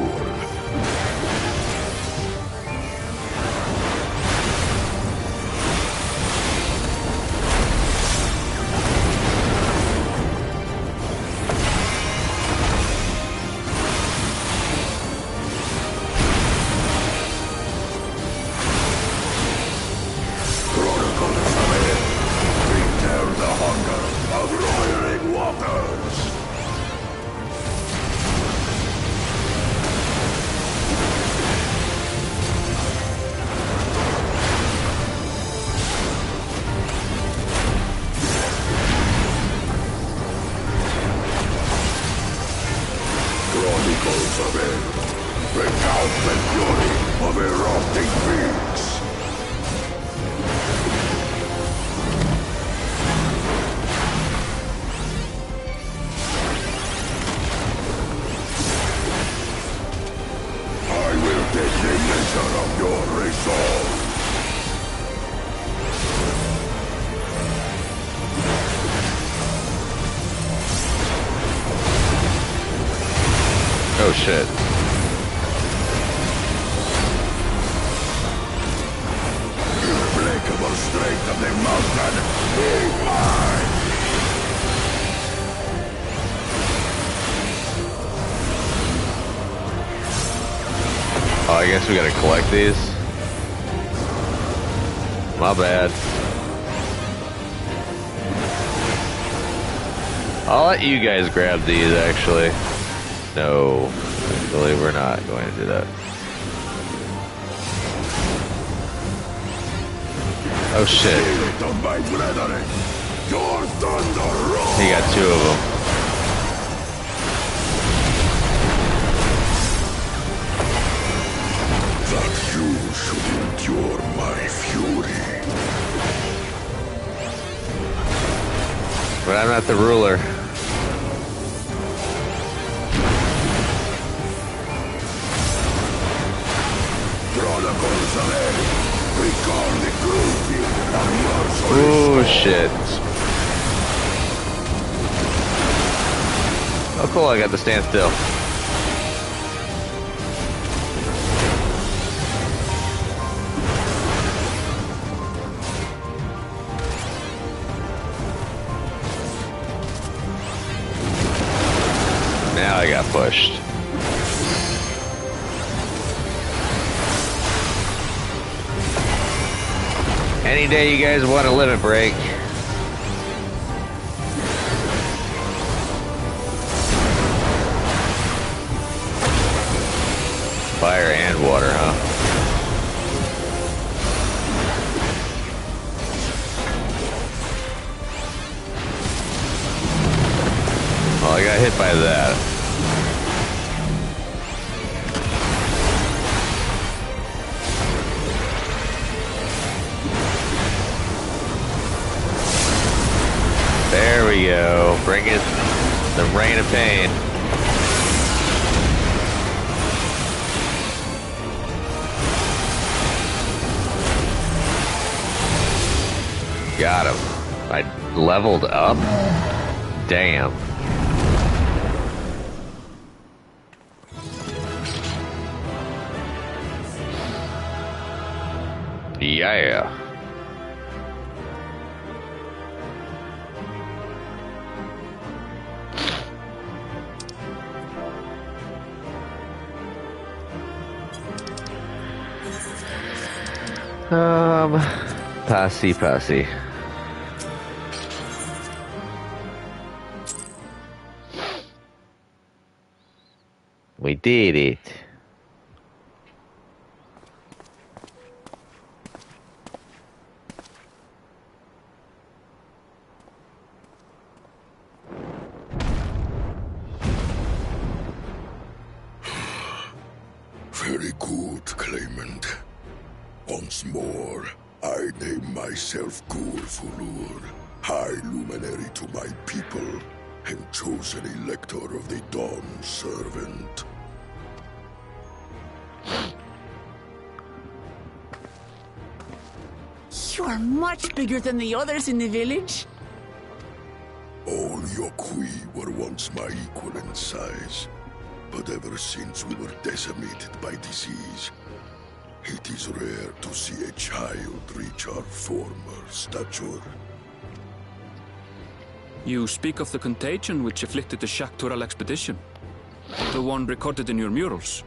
Oh shit. Implacable strength of the mountain, be mine! Oh, I guess we gotta collect these. My bad. I'll let you guys grab these, actually. No, actually, we're not going to do that. Oh shit. He got two of them. That you should endure my fury. But I'm not the ruler. Oh shit. Oh cool, I got to stand still. Now I got pushed. Any day you guys want a limit break. Fire and water, huh? Well, I got hit by that. There we go. Bring it. The rain of pain. Got him. I leveled up. Damn. Yeah. Passy. We did it. Very good, claimant. Once more, I name myself Gulfulur, High Luminary to my people, and chosen Elector of the Dawn Servant. You are much bigger than the others in the village. All Yokhui were once my equal in size, but ever since we were decimated by disease, it is rare to see a child reach our former stature. You speak of the contagion which afflicted the Shaktural expedition. The one recorded in your murals.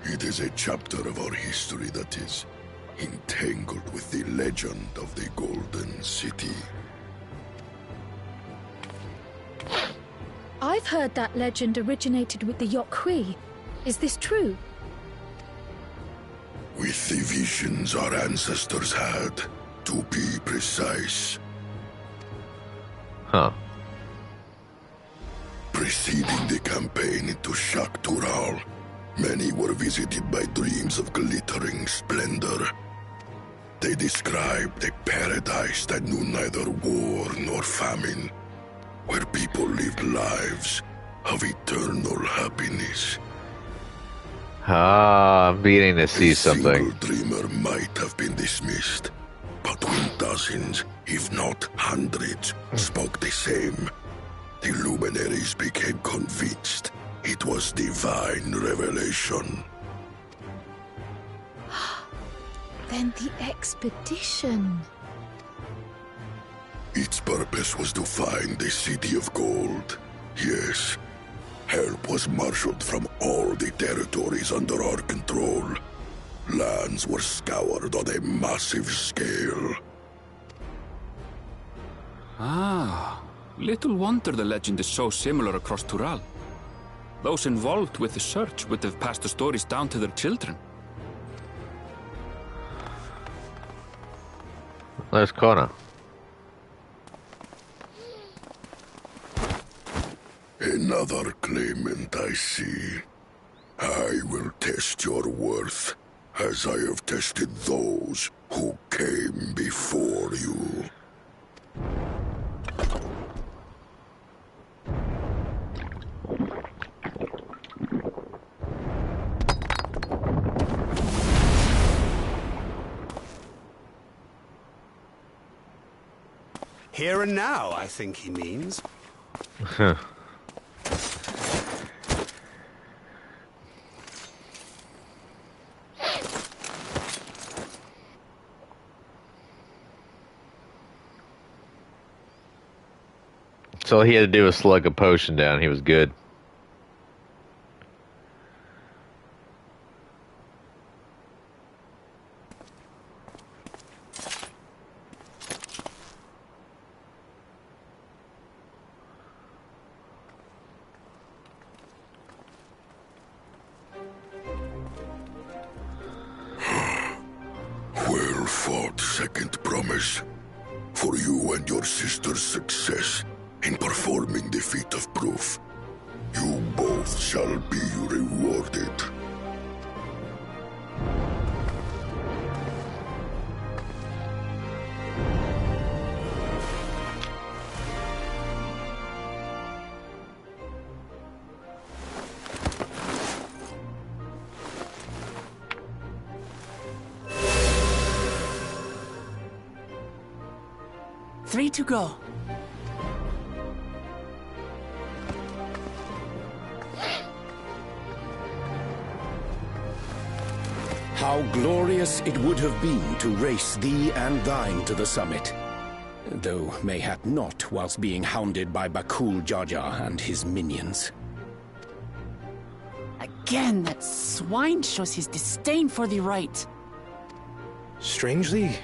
It is a chapter of our history that is entangled with the legend of the Golden City. I've heard that legend originated with the Yokhui. Is this true? With the visions our ancestors had, to be precise. Huh. Preceding the campaign into Shaktural, many were visited by dreams of glittering splendor. They described a paradise that knew neither war nor famine, where people lived lives of eternal happiness. Ah, I'm beginning to see something. A single dreamer might have been dismissed, but when dozens, if not hundreds, spoke the same, the luminaries became convinced it was divine revelation. Then the expedition. Its purpose was to find the City of Gold. Yes, help was marshaled from all the territories under our control. Lands were scoured on a massive scale. Ah, little wonder the legend is so similar across Tural. Those involved with the search would have passed the stories down to their children. There's Kona. Another claimant, I see. I will test your worth, as I have tested those who came before you. Here and now, I think he means. So all he had to do was slug a potion down. He was good. Well fought, second promise. For you and your sister's success in performing the feat of proof. You both shall be rewarded. Three to go. How glorious it would have been to race thee and thine to the summit. Though mayhap not whilst being hounded by Bakul Jaja and his minions. Again, that swine shows his disdain for the right. Strangely,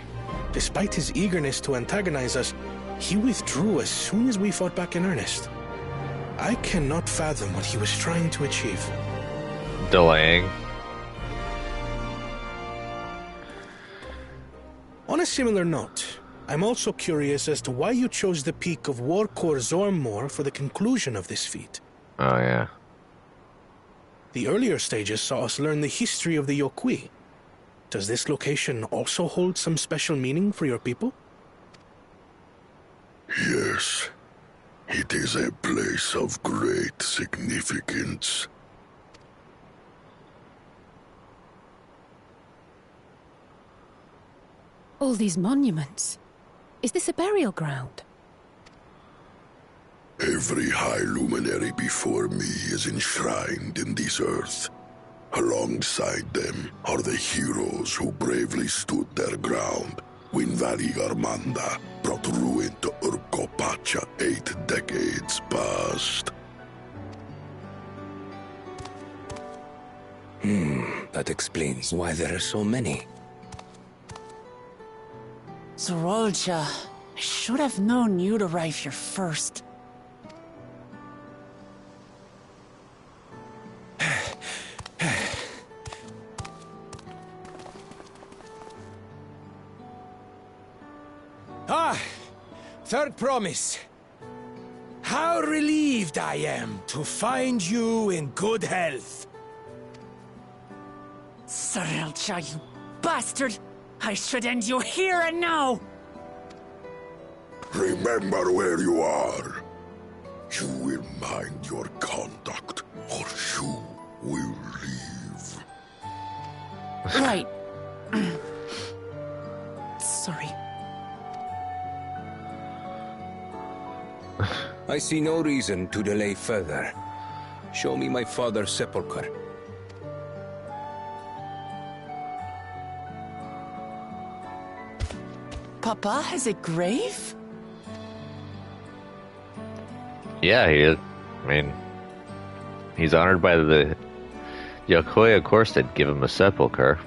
despite his eagerness to antagonize us, he withdrew as soon as we fought back in earnest. I cannot fathom what he was trying to achieve. Delaying. On a similar note, I'm also curious as to why you chose the peak of Warkor Zormor for the conclusion of this feat. Oh, yeah. The earlier stages saw us learn the history of the Yokui. Does this location also hold some special meaning for your people? Yes. It is a place of great significance. All these monuments. Is this a burial ground? Every high luminary before me is enshrined in this earth. Alongside them are the heroes who bravely stood their ground when Varigarmanda brought ruin to Urkopacha 8 decades past. That explains why there are so many. Zorolja, I should have known you'd arrive here first. Third promise. How relieved I am to find you in good health. Zorolja, you bastard! I should end you here and now! Remember where you are. You will mind your conduct, or you will leave. Right. Sorry. I see no reason to delay further. Show me my father's sepulchre. Papa has a grave? Yeah, he is. I mean, he's honored by the Yokoi. Of course, they'd give him a sepulcher.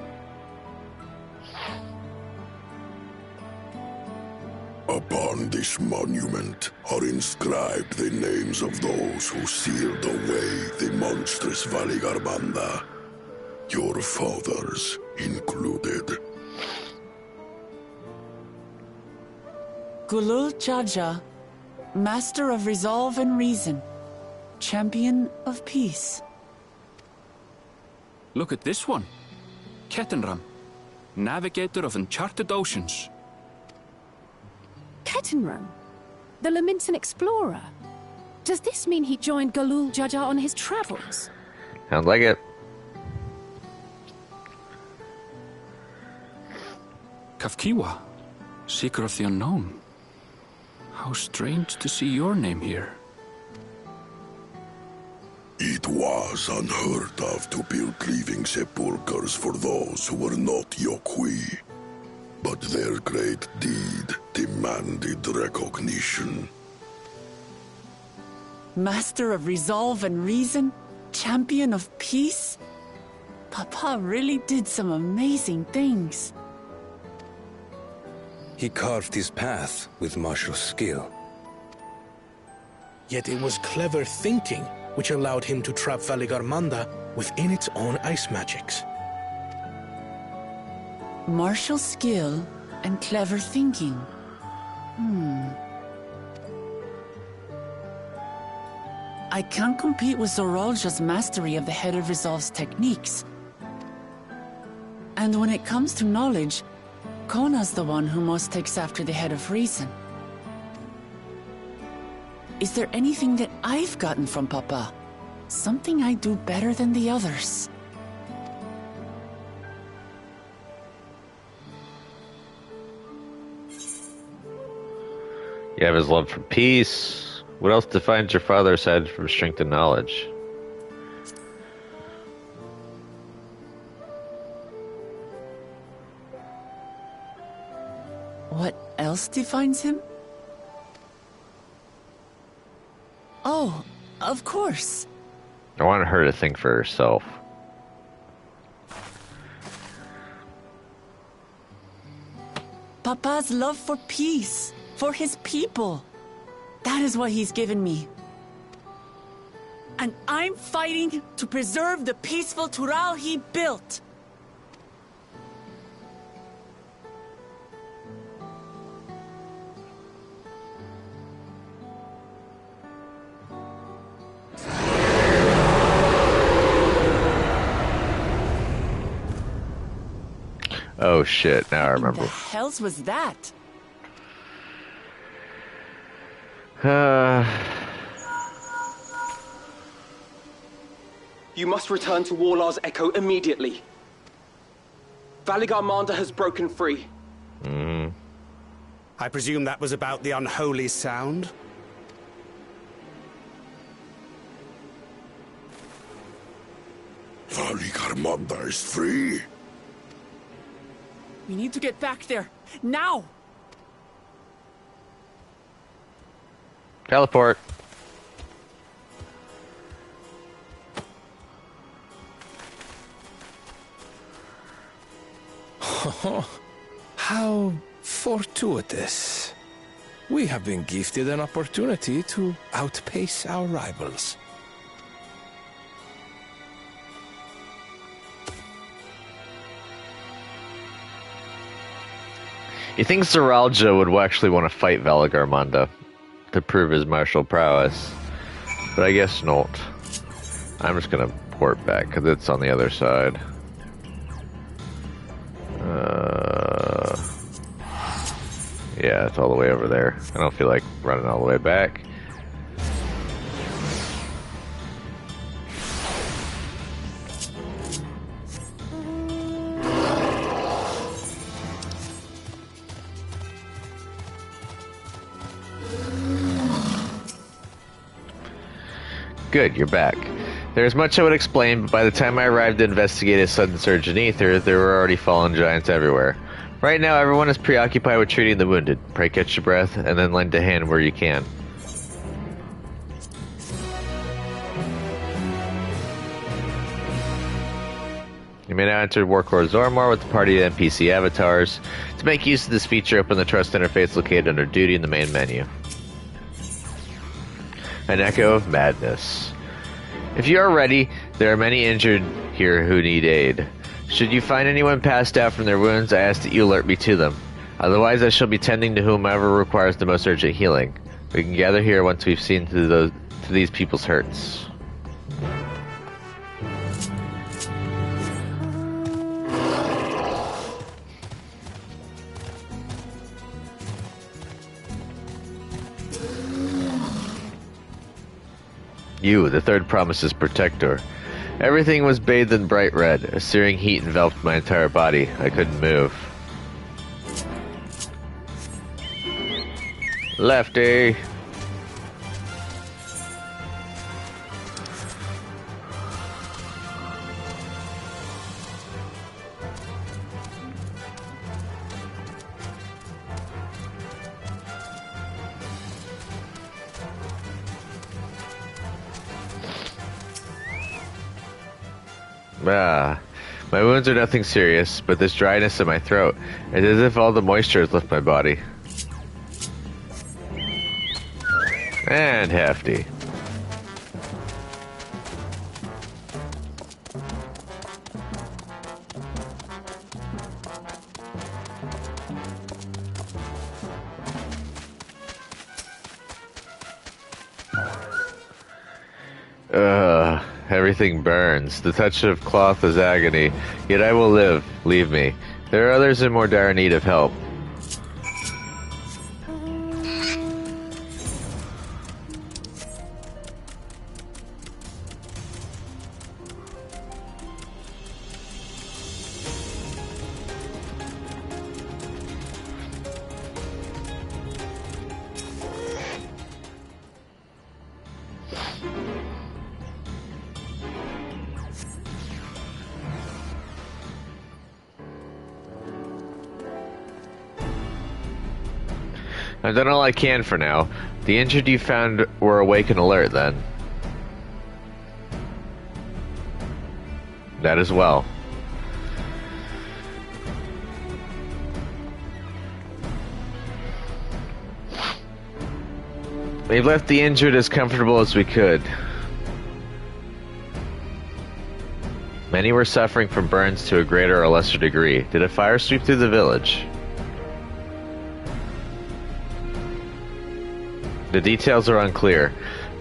Upon this monument are inscribed the names of those who sealed away the monstrous Valigarmanda, your fathers included. Gulul Jaja, Master of Resolve and Reason, Champion of Peace. Look at this one. Kettenram, Navigator of Uncharted Oceans. Kettenram? The Laminton explorer? Does this mean he joined Galul Jaja on his travels? Sounds like it. Kafkiwa, Seeker of the Unknown. How strange to see your name here. It was unheard of to build living sepulchres for those who were not Yokwi. But their great deed demanded recognition. Master of resolve and reason? Champion of peace? Papa really did some amazing things. He carved his path with martial skill. Yet it was clever thinking which allowed him to trap Valigarmanda within its own ice magics. Martial skill and clever thinking. I can't compete with Zoralja's mastery of the Head of Resolve's techniques. And when it comes to knowledge, Kona's the one who most takes after the Head of Reason. Is there anything that I've gotten from Papa? Something I do better than the others? You have his love for peace. What else defines your father aside from strength and knowledge? What else defines him? Oh, of course. I want her to think for herself. Papa's love for peace, for his people. That is what he's given me. And I'm fighting to preserve the peaceful Tural he built. Oh shit, now I remember. What the hells was that? You must return to Warlar's Echo immediately. Valigarmanda has broken free. I presume that was about the unholy sound? Valigarmanda is free? We need to get back there, now! Teleport. How fortuitous. We have been gifted an opportunity to outpace our rivals. You think Zoralja would actually want to fight Valigarmanda to prove his martial prowess, but I guess not. I'm just gonna port back because it's on the other side. Yeah, it's all the way over there. I don't feel like running all the way back. Good, you're back. There's much I would explain, but by the time I arrived to investigate a sudden surge in ether, there were already fallen giants everywhere. Right now, everyone is preoccupied with treating the wounded. Pray catch your breath, and then lend a hand where you can. You may now enter Warlord Zormar with the party of NPC avatars. To make use of this feature, open the Trust interface located under Duty in the main menu. An Echo of Madness. If you are ready, there are many injured here who need aid. Should you find anyone passed out from their wounds, I ask that you alert me to them. Otherwise, I shall be tending to whomever requires the most urgent healing. We can gather here once we've seen to these people's hurts. You, the third promise's protector. Everything was bathed in bright red. A searing heat enveloped my entire body. I couldn't move. Lefty! My wounds are nothing serious, but this dryness in my throat, it's as if all the moisture has left my body. And hefty. Everything burns. The touch of cloth is agony. Yet I will live. Leave me. There are others in more dire need of help. I've done all I can for now. The injured you found were awake and alert then. That as well. We've left the injured as comfortable as we could. Many were suffering from burns to a greater or lesser degree. Did a fire sweep through the village? The details are unclear.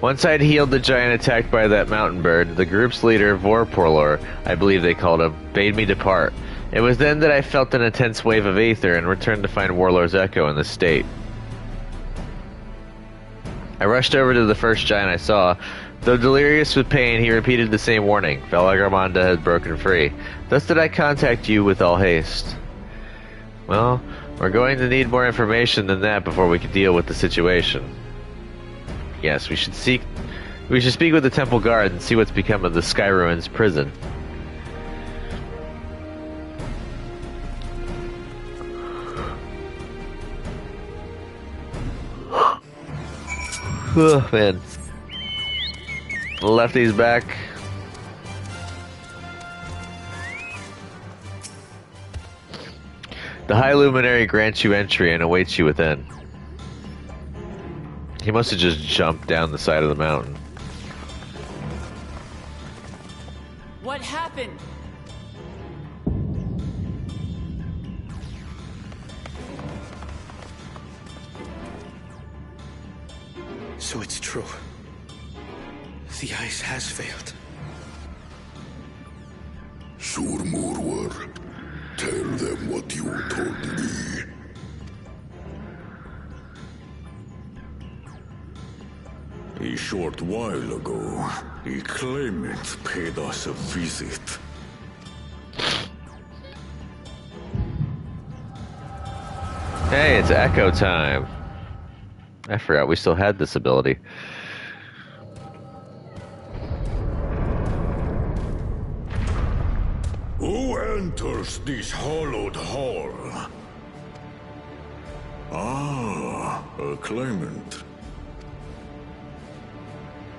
Once I'd healed the giant attacked by that mountain bird, the group's leader, Vorporlor, I believe they called him, bade me depart. It was then that I felt an intense wave of aether and returned to find Warlord's echo in this state. I rushed over to the first giant I saw. Though delirious with pain, he repeated the same warning. Velagarmanda had broken free. Thus did I contact you with all haste. Well, we're going to need more information than that before we can deal with the situation. Yes, we should speak with the temple guard and see what's become of the Sky Ruins prison. Oh, man. Lefty's back. The High Luminary grants you entry and awaits you within. He must have just jumped down the side of the mountain. What happened? So it's true. The ice has failed. Surmurwar, tell them what you told me. A short while ago, a claimant paid us a visit. Hey, it's echo time. I forgot we still had this ability. Who enters this hallowed hall? Ah, a claimant.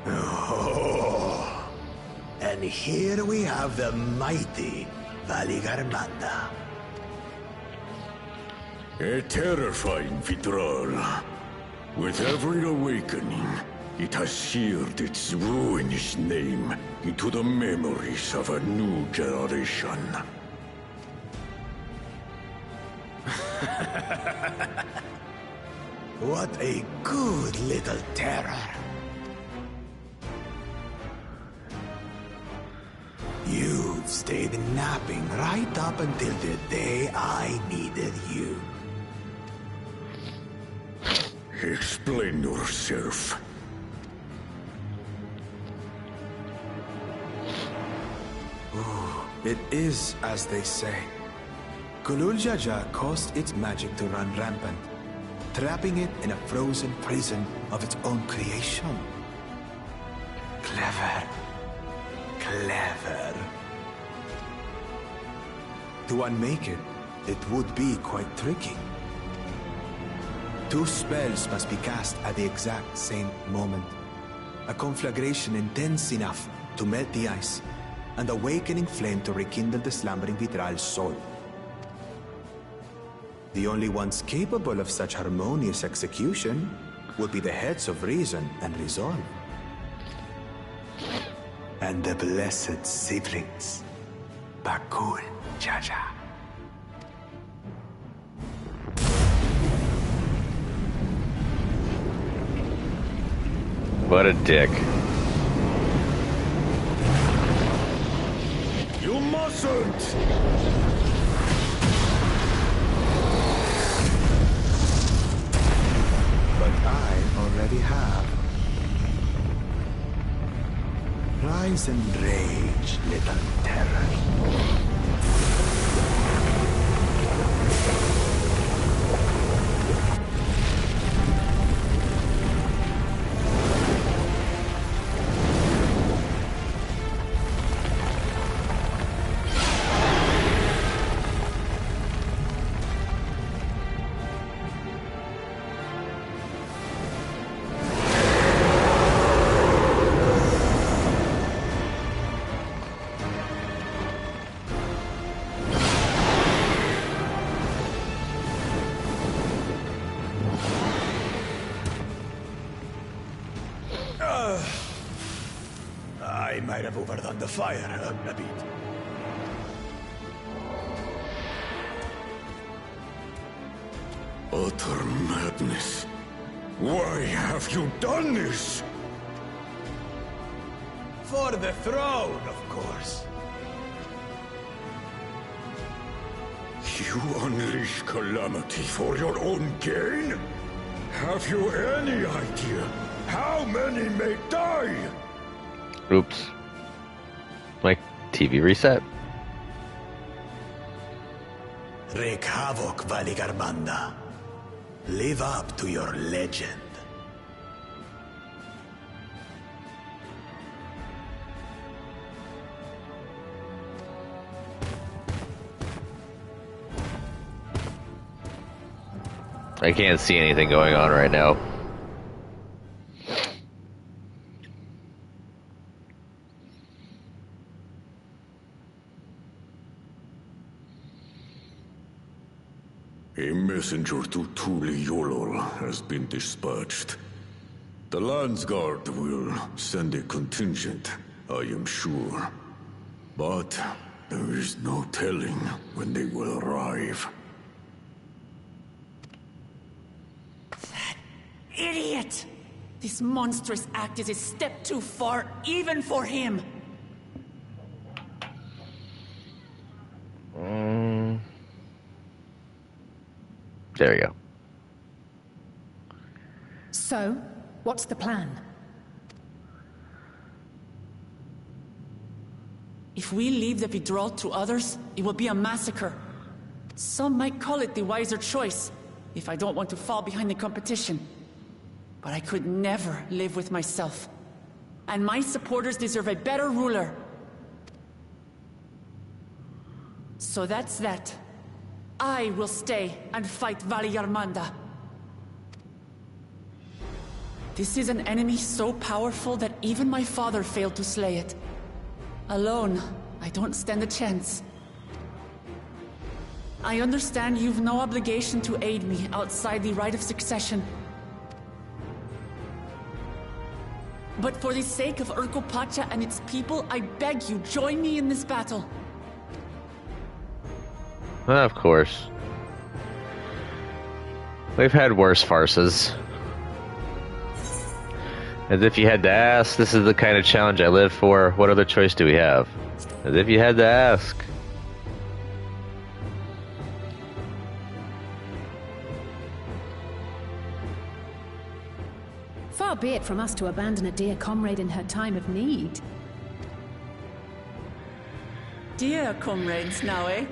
Oh. And here we have the mighty Valigarmanda. A terrifying Vitral. With every awakening, it has seared its ruinous name into the memories of a new generation. What a good little terror. You've stayed napping right up until the day I needed you. Explain yourself. It is as they say. Gulul Jaja caused its magic to run rampant, trapping it in a frozen prison of its own creation. Clever. Clever. To unmake it, it would be quite tricky. 2 spells must be cast at the exact same moment. A conflagration intense enough to melt the ice, and awakening flame to rekindle the slumbering Vitral's soul. The only ones capable of such harmonious execution would be the heads of reason and resolve. And the blessed siblings, Bakul Jaja. What a dick. You mustn't! But I already have. Rise and rage, little terror. I might have overdone the fire a bit. Utter madness. Why have you done this? For the throne, of course. You unleash calamity for your own gain? Have you any idea how many may die? Oops. My TV reset. Wreak havoc, Valigarmanda. Live up to your legend. I can't see anything going on right now. A messenger to Tuli Yolol has been dispatched. The Landsguard will send a contingent, I am sure. But there is no telling when they will arrive. That idiot! This monstrous act is a step too far, even for him. There we go. So, what's the plan? If we leave the withdrawal to others, it will be a massacre. Some might call it the wiser choice, if I don't want to fall behind the competition. But I could never live with myself. And my supporters deserve a better ruler. So that's that. I will stay and fight Valigarmanda. This is an enemy so powerful that even my father failed to slay it. Alone, I don't stand a chance. I understand you've no obligation to aid me outside the right of succession. But for the sake of Urkopacha and its people, I beg you, join me in this battle. Of course. We've had worse farces. As if you had to ask, this is the kind of challenge I live for. What other choice do we have? As if you had to ask. Far be it from us to abandon a dear comrade in her time of need. Dear comrades now, eh?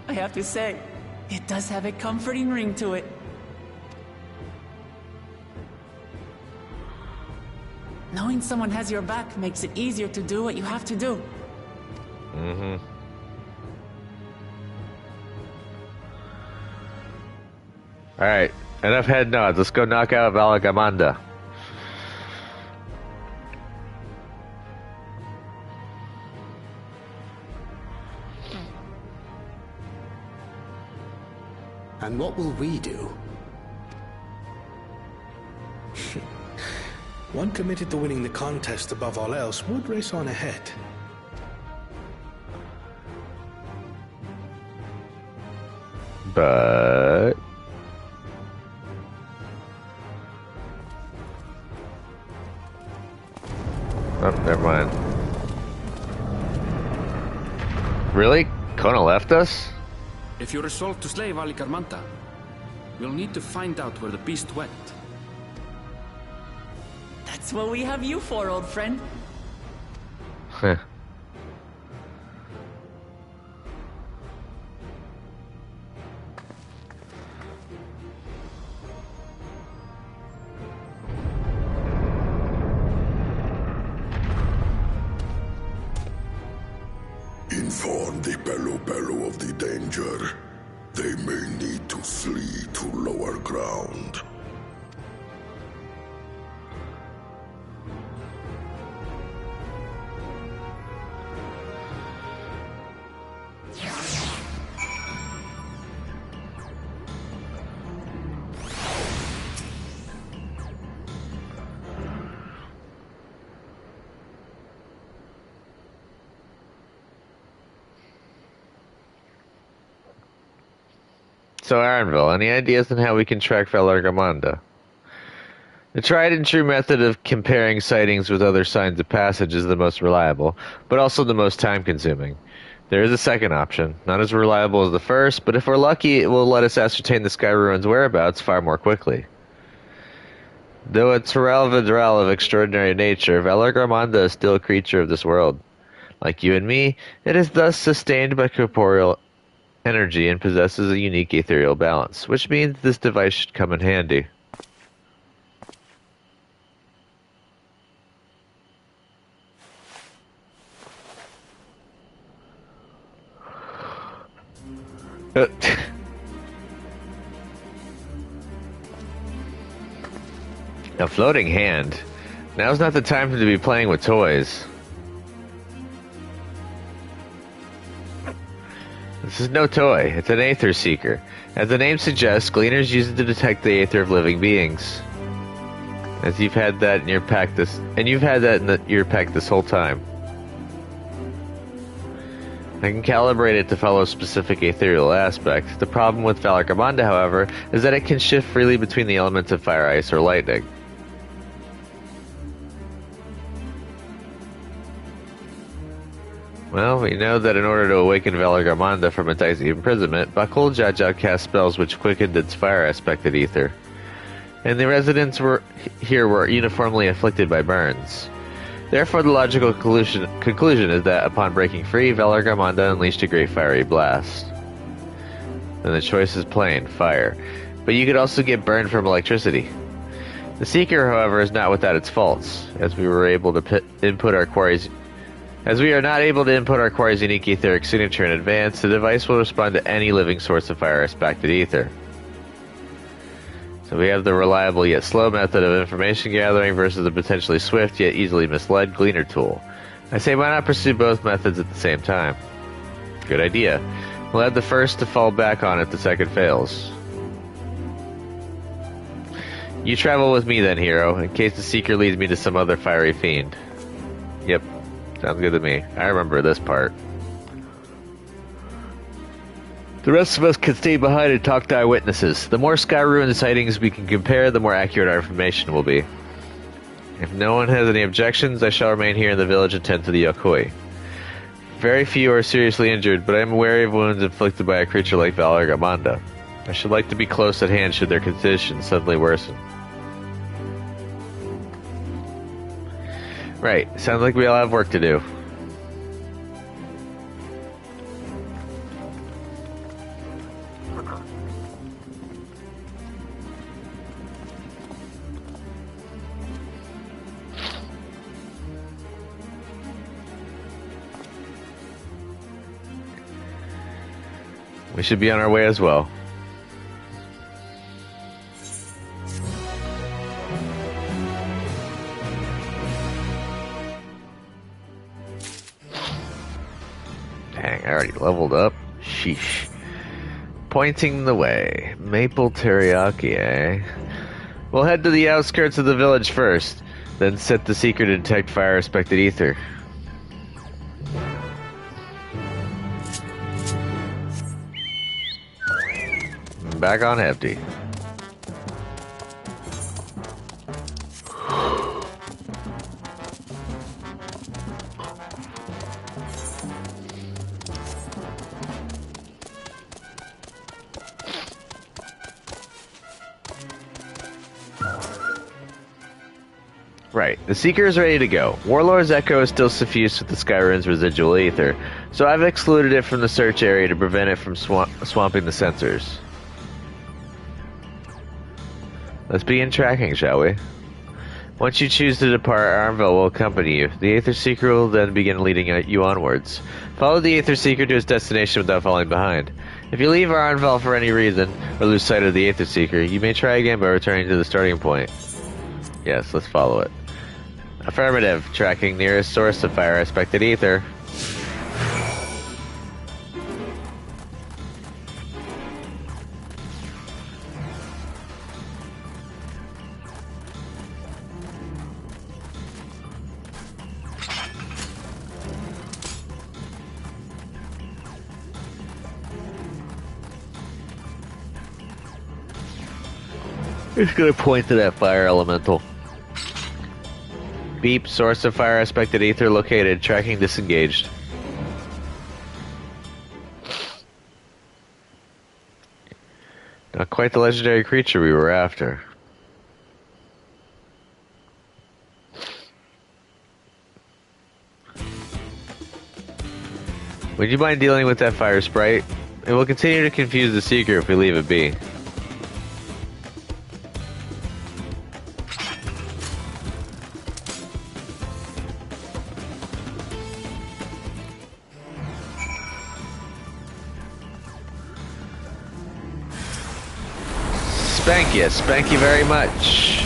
I have to say, it does have a comforting ring to it. Knowing someone has your back makes it easier to do what you have to do. Alright, enough head nods. Let's go knock out Valigarmanda. And what will we do? One committed to winning the contest above all else would race on ahead. But... oh, never mind. Really? Kona left us? If you resolve to slay Valikarmanta, we'll need to find out where the beast went. That's what we have you for, old friend. Heh. Inform the Pelu of the danger. They may need to flee to lower ground. So, Arenville, any ideas on how we can track Valargamanda? The tried and true method of comparing sightings with other signs of passage is the most reliable, but also the most time-consuming. There is a second option, not as reliable as the first, but if we're lucky, it will let us ascertain the Sky Ruin's whereabouts far more quickly. Though a Terral Vidral of extraordinary nature, Valargamanda is still a creature of this world. Like you and me, it is thus sustained by corporeal energy and possesses a unique ethereal balance, which means this device should come in handy. A floating hand. Now's not the time to be playing with toys. This is no toy. It's an Aether Seeker. As the name suggests, Gleaners use it to detect the Aether of living beings. As you've had that in your pack this whole time. I can calibrate it to follow a specific ethereal aspect. The problem with Valargamanda, however, is that it can shift freely between the elements of fire, ice, or lightning. Well, we know that in order to awaken Valargamanda from its icy imprisonment, Bakul Jaja cast spells which quickened its fire-aspected ether. And the residents here were uniformly afflicted by burns. Therefore, the logical conclusion is that upon breaking free, Valargamanda unleashed a great fiery blast. Then the choice is plain, fire. But you could also get burned from electricity. The Seeker, however, is not without its faults, as we are not able to input our quarry's unique etheric signature in advance. The device will respond to any living source of fire-aspected ether. So we have the reliable yet slow method of information gathering versus the potentially swift yet easily misled Gleaner tool. I say why not pursue both methods at the same time? Good idea. We'll have the first to fall back on if the second fails. You travel with me then, hero, in case the Seeker leads me to some other fiery fiend. Yep, sounds good to me. I remember this part. The rest of us can stay behind and talk to eyewitnesses. The more Sky Ruin sightings we can compare, the more accurate our information will be. If no one has any objections, I shall remain here in the village and tend to the Yokoi. Very few are seriously injured, but I am wary of wounds inflicted by a creature like Valargamanda. I should like to be close at hand should their condition suddenly worsen. Right, sounds like we all have work to do. We should be on our way as well. Dang, I already leveled up. Sheesh. Pointing the way. Maple teriyaki, eh? We'll head to the outskirts of the village first, then set the seeker to detect fire-respected ether. Back on hefty. Right, the Seeker is ready to go. Warlord's Echo is still suffused with the Skyrune's residual ether, so I've excluded it from the search area to prevent it from swamping the sensors. Let's begin tracking, shall we? Once you choose to depart, Armville will accompany you. The Aether Seeker will then begin leading you onwards. Follow the Aether Seeker to its destination without falling behind. If you leave Armville for any reason, or lose sight of the Aether Seeker, you may try again by returning to the starting point. Yes, let's follow it. Affirmative. Tracking nearest source of fire-aspected ether. It's gonna point to that fire elemental. Beep, source of fire-aspected ether located, tracking disengaged. Not quite the legendary creature we were after. Would you mind dealing with that fire sprite? It will continue to confuse the Seeker if we leave it be. Spank you very much.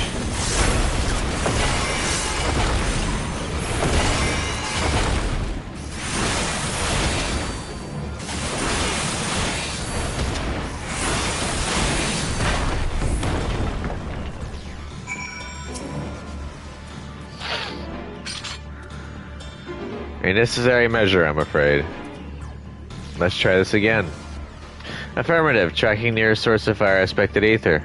A necessary measure, I'm afraid. Let's try this again. Affirmative, tracking nearest source of fire-aspected ether.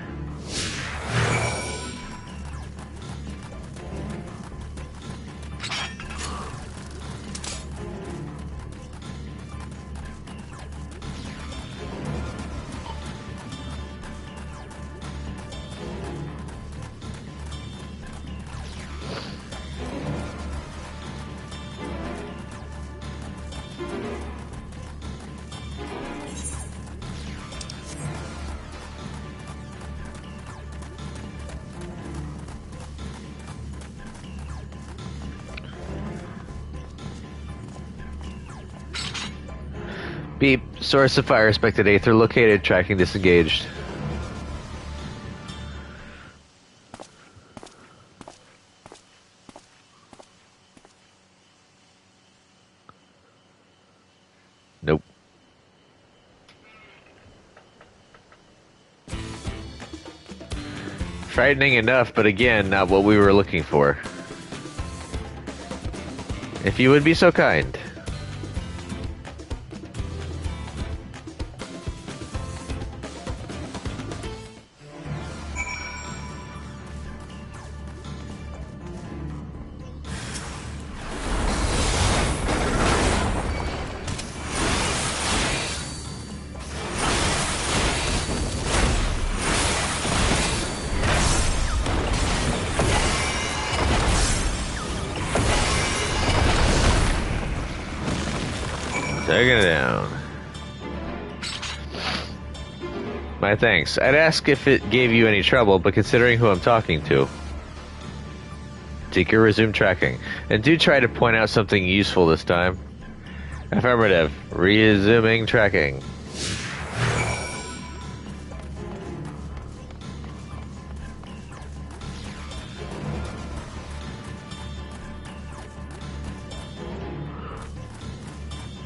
Beep. Source of fire-aspected ether located. Tracking disengaged. Nope. Frightening enough, but again, not what we were looking for. If you would be so kind. Taking it down. My thanks. I'd ask if it gave you any trouble, but considering who I'm talking to. Seeker, resume tracking. And do try to point out something useful this time. Affirmative. Resuming tracking.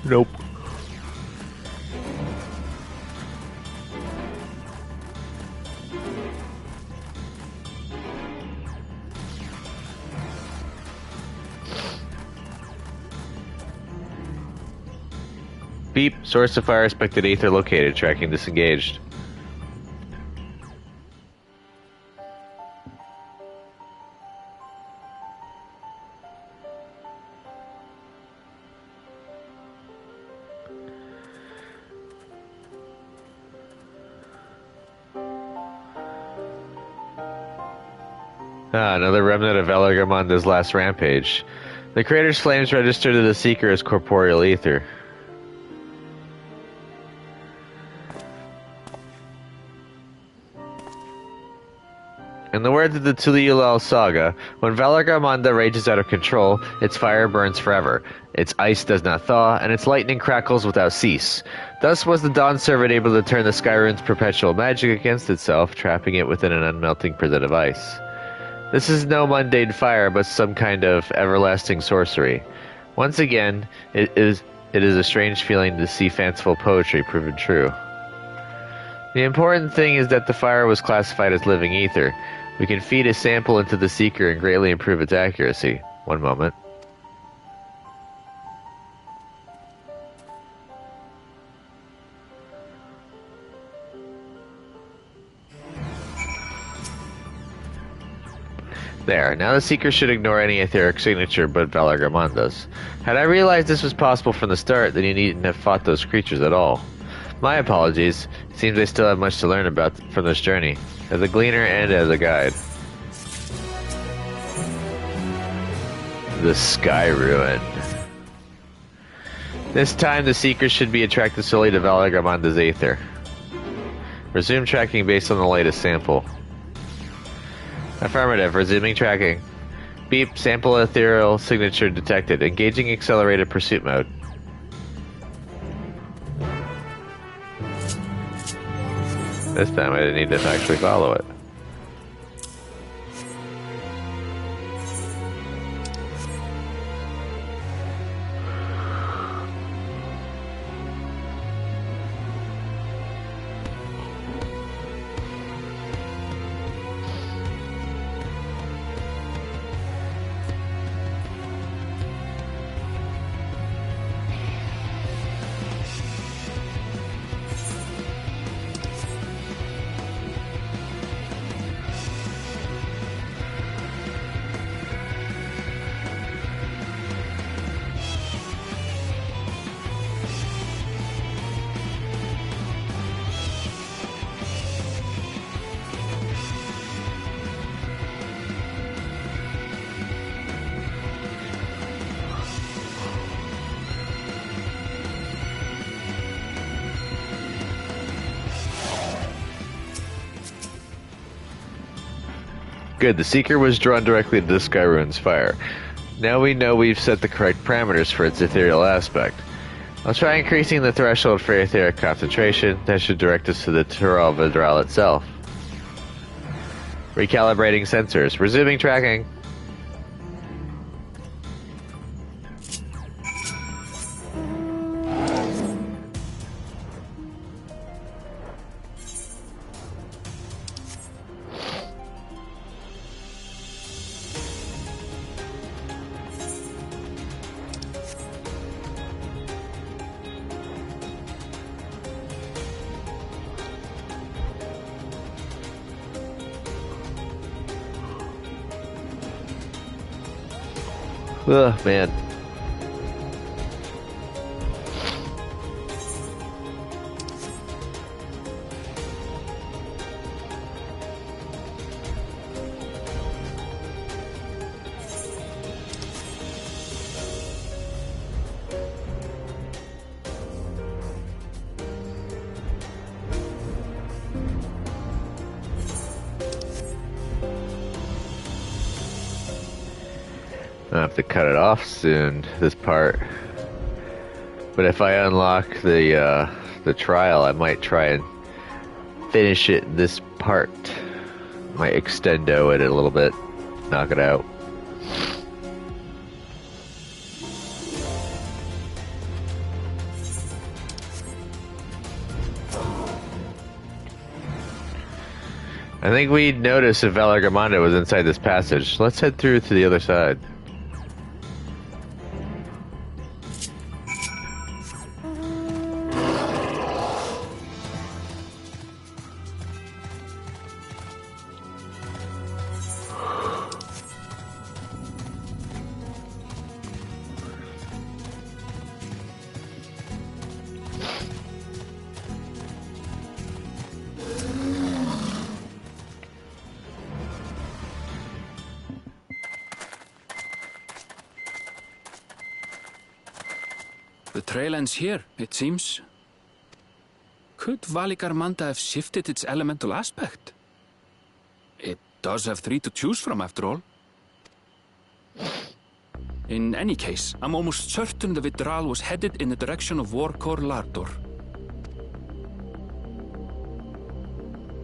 Nope. Beep. Source of fire expected ether located. Tracking disengaged. Another remnant of Velargamonda's last rampage. The crater's flames register to the Seeker as corporeal ether. In the words of the Tuliulal saga, when Velargamonda rages out of control, its fire burns forever, its ice does not thaw, and its lightning crackles without cease. Thus was the Dawn Servant able to turn the Skyrune's perpetual magic against itself, trapping it within an unmelting prison of ice. This is no mundane fire, but some kind of everlasting sorcery. Once again, it is a strange feeling to see fanciful poetry proven true. The important thing is that the fire was classified as living ether. We can feed a sample into the Seeker and greatly improve its accuracy. One moment. There, now the Seeker should ignore any etheric signature but Velargamonda's. Had I realized this was possible from the start, then you needn't have fought those creatures at all. My apologies. It seems I still have much to learn about from this journey, as a gleaner and as a guide. The Sky Ruin. This time the Seeker should be attracted solely to Velargamonda's aether. Resume tracking based on the latest sample. Affirmative. Resuming tracking. Beep. Sample ethereal signature detected. Engaging accelerated pursuit mode. This time I didn't need to actually follow it. Good, the Seeker was drawn directly to the Skyrune's fire. Now we know we've set the correct parameters for its ethereal aspect. I'll try increasing the threshold for etheric concentration. That should direct us to the Tural Vidral itself. Recalibrating sensors. Resuming tracking. Ugh, man. I'll have to cut it off soon, this part. But if I unlock the trial, I might try and finish it in this part. Might extendo it a little bit, knock it out. I think we noticed if Velargamonda was inside this passage. Let's head through to the other side. The trail ends here, it seems. Could Valigarmanda have shifted its elemental aspect? It does have 3 to choose from, after all. In any case, I'm almost certain the Vidral was headed in the direction of Warkor Lardor.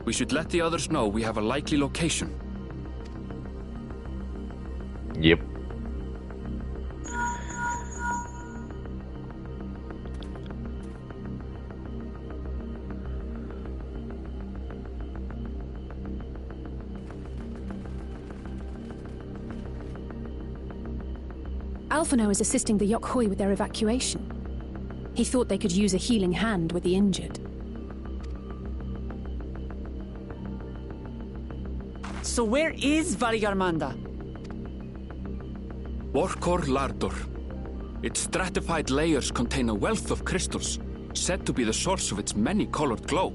We should let the others know we have a likely location. Yep. Alphino is assisting the Yokhoi with their evacuation. He thought they could use a healing hand with the injured. So where is Valigarmanda? Warkor Lardor. Its stratified layers contain a wealth of crystals, said to be the source of its many-colored glow.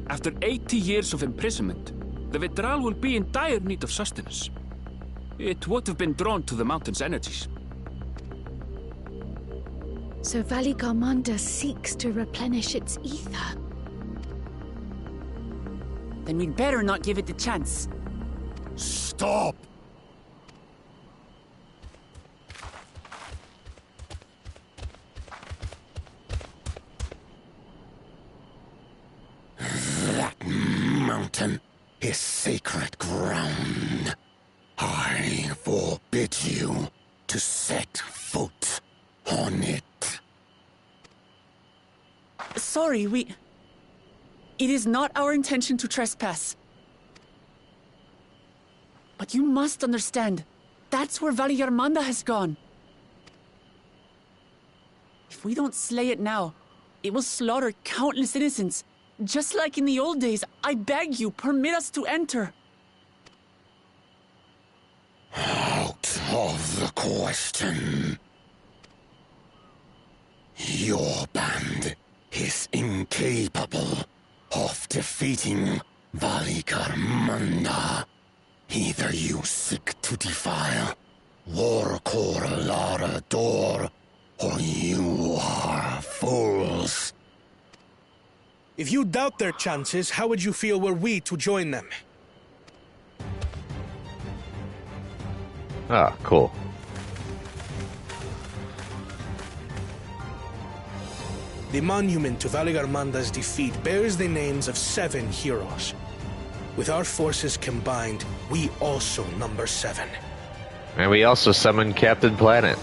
After 80 years of imprisonment, the Vidral will be in dire need of sustenance. It would have been drawn to the mountain's energies. So Valigarmanda seeks to replenish its ether. Then we'd better not give it the chance. Stop! That mountain is sacred ground. I forbid you to set foot on it. Sorry, It is not our intention to trespass. But you must understand, that's where Valigarmanda has gone. If we don't slay it now, it will slaughter countless innocents. Just like in the old days, I beg you, permit us to enter. Out of the question. Your band is incapable of defeating Valigarmanda. Either you seek to defile Warkor Lardor, or you are fools. If you doubt their chances, how would you feel were we to join them? Ah, cool. The monument to Valigarmanda's defeat bears the names of 7 heroes. With our forces combined, we also number 7. And we also summoned Captain Planet.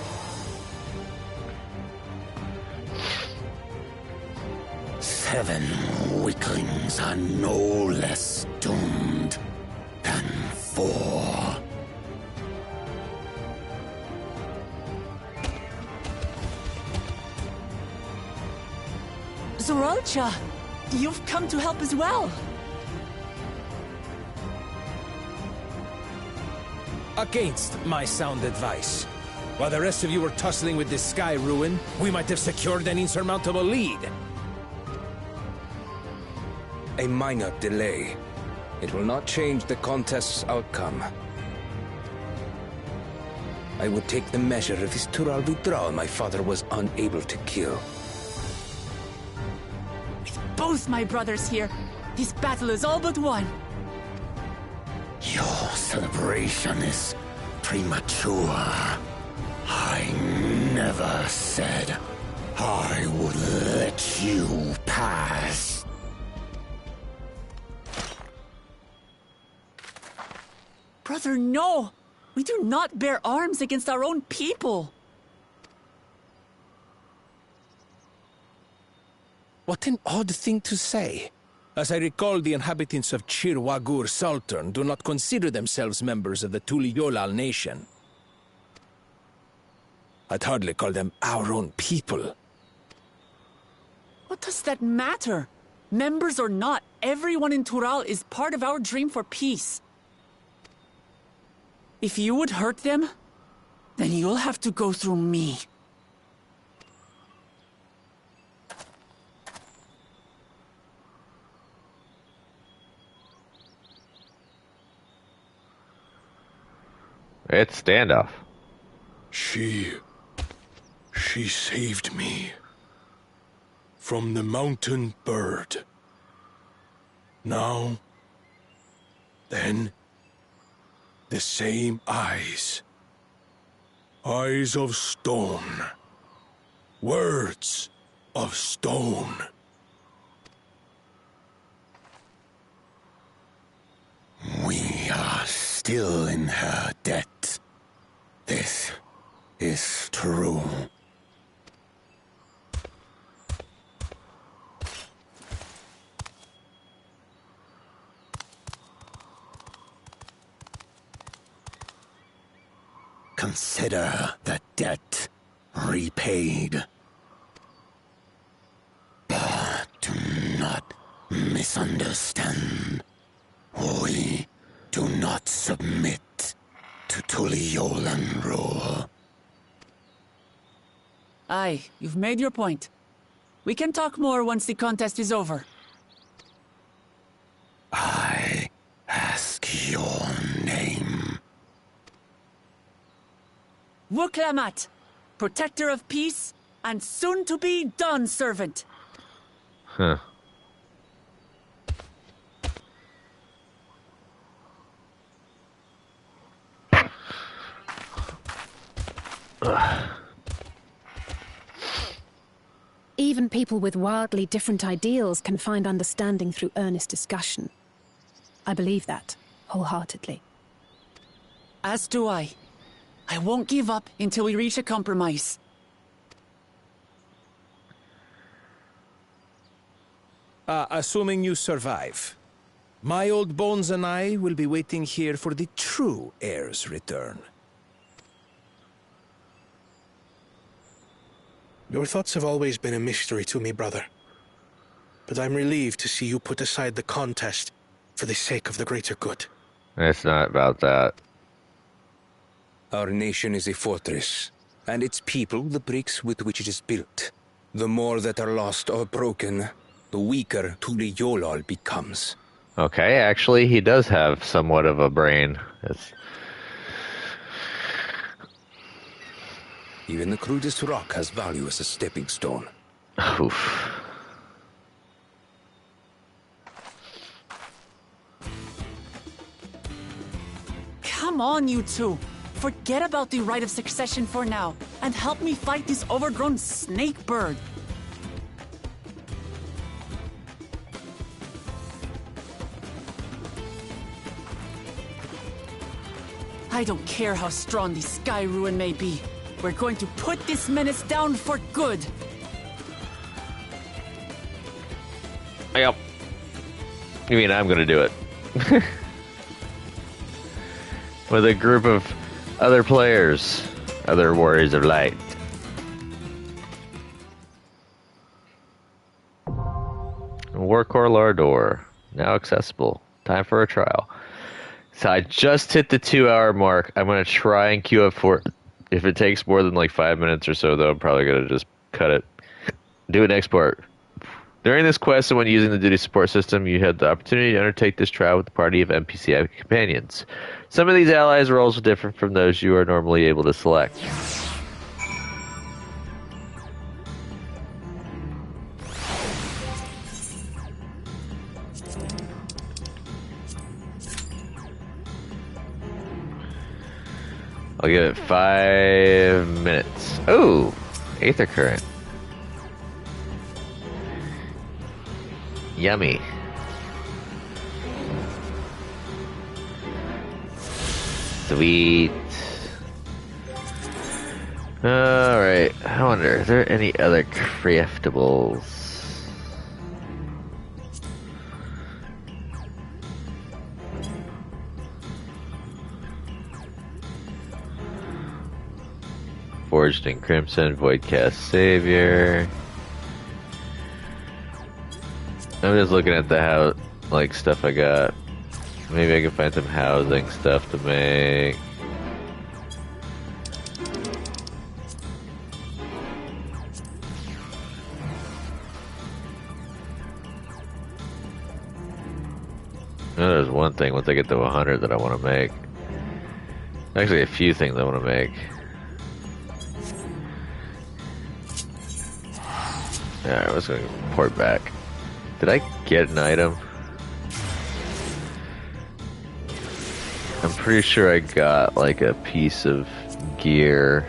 Seven weaklings are no less doomed than 4. Zoralcha, you've come to help as well. Against my sound advice. While the rest of you were tussling with this sky ruin, we might have secured an insurmountable lead. A minor delay. It will not change the contest's outcome. I would take the measure of his Tural Vidral my father was unable to kill. With both my brothers here, this battle is all but won. Your celebration is premature. I never said I would let you pass. Brother, no! We do not bear arms against our own people! What an odd thing to say. As I recall, the inhabitants of Chir Wagur Sultan do not consider themselves members of the Tuliyolal nation. I'd hardly call them our own people. What does that matter? Members or not, everyone in Tural is part of our dream for peace. If you would hurt them, then you'll have to go through me. It's standoff. She She saved me from the mountain bird. Now, then, the same eyes. Eyes of stone. Words of stone. We are still in her debt. This is true. Consider the debt repaid. But do not misunderstand. We do not submit to Tuliolan rule. Aye, you've made your point. We can talk more once the contest is over. I ask your name. Wuklamat, protector of peace, and soon-to-be Dawn servant. Huh. Even people with wildly different ideals can find understanding through earnest discussion. I believe that, wholeheartedly. As do I. I won't give up until we reach a compromise. Assuming you survive, my old bones and I will be waiting here for the true heir's return. Your thoughts have always been a mystery to me, brother. But I'm relieved to see you put aside the contest for the sake of the greater good. It's not about that. Our nation is a fortress, and its people the bricks with which it is built. The more that are lost or broken, the weaker Tuliyolal becomes. Okay, actually, he does have somewhat of a brain. Even the crudest rock has value as a stepping stone. Oof. Come on, you two. Forget about the right of succession for now, and help me fight this overgrown snake bird. I don't care how strong the Sky Ruin may be. We're going to put this menace down for good. Yep. You mean I'm gonna do it? With a group of other players, other warriors of light. Warcore Lardor, now accessible. Time for a trial. So I just hit the 2-hour mark. I'm gonna try and queue up for it. If it takes more than like 5 minutes or so, though, I'm probably gonna just cut it. Do an export. During this quest and when using the duty support system, you had the opportunity to undertake this trial with a party of NPC companions. Some of these allies' roles are different from those you are normally able to select. I'll give it 5 minutes. Oh, Aether Current. Yummy. Sweet. Alright, I wonder, is there any other craftables? Forged in Crimson, Voidcast Savior. I'm just looking at the house, like, stuff I got. Maybe I can find some housing stuff to make. Oh, there's one thing once I get to 100 that I want to make. Actually, a few things I want to make. Alright, I was going to port back. Did I get an item? I'm pretty sure I got like a piece of gear.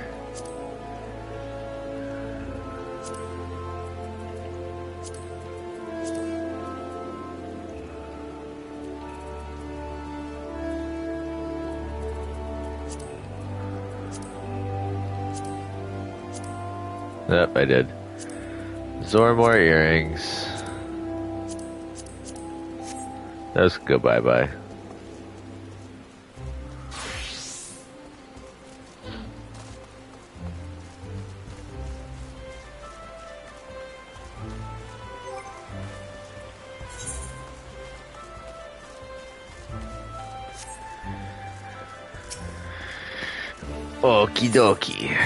Yep, I did. Zormor earrings. Those go bye-bye. Okie dokie.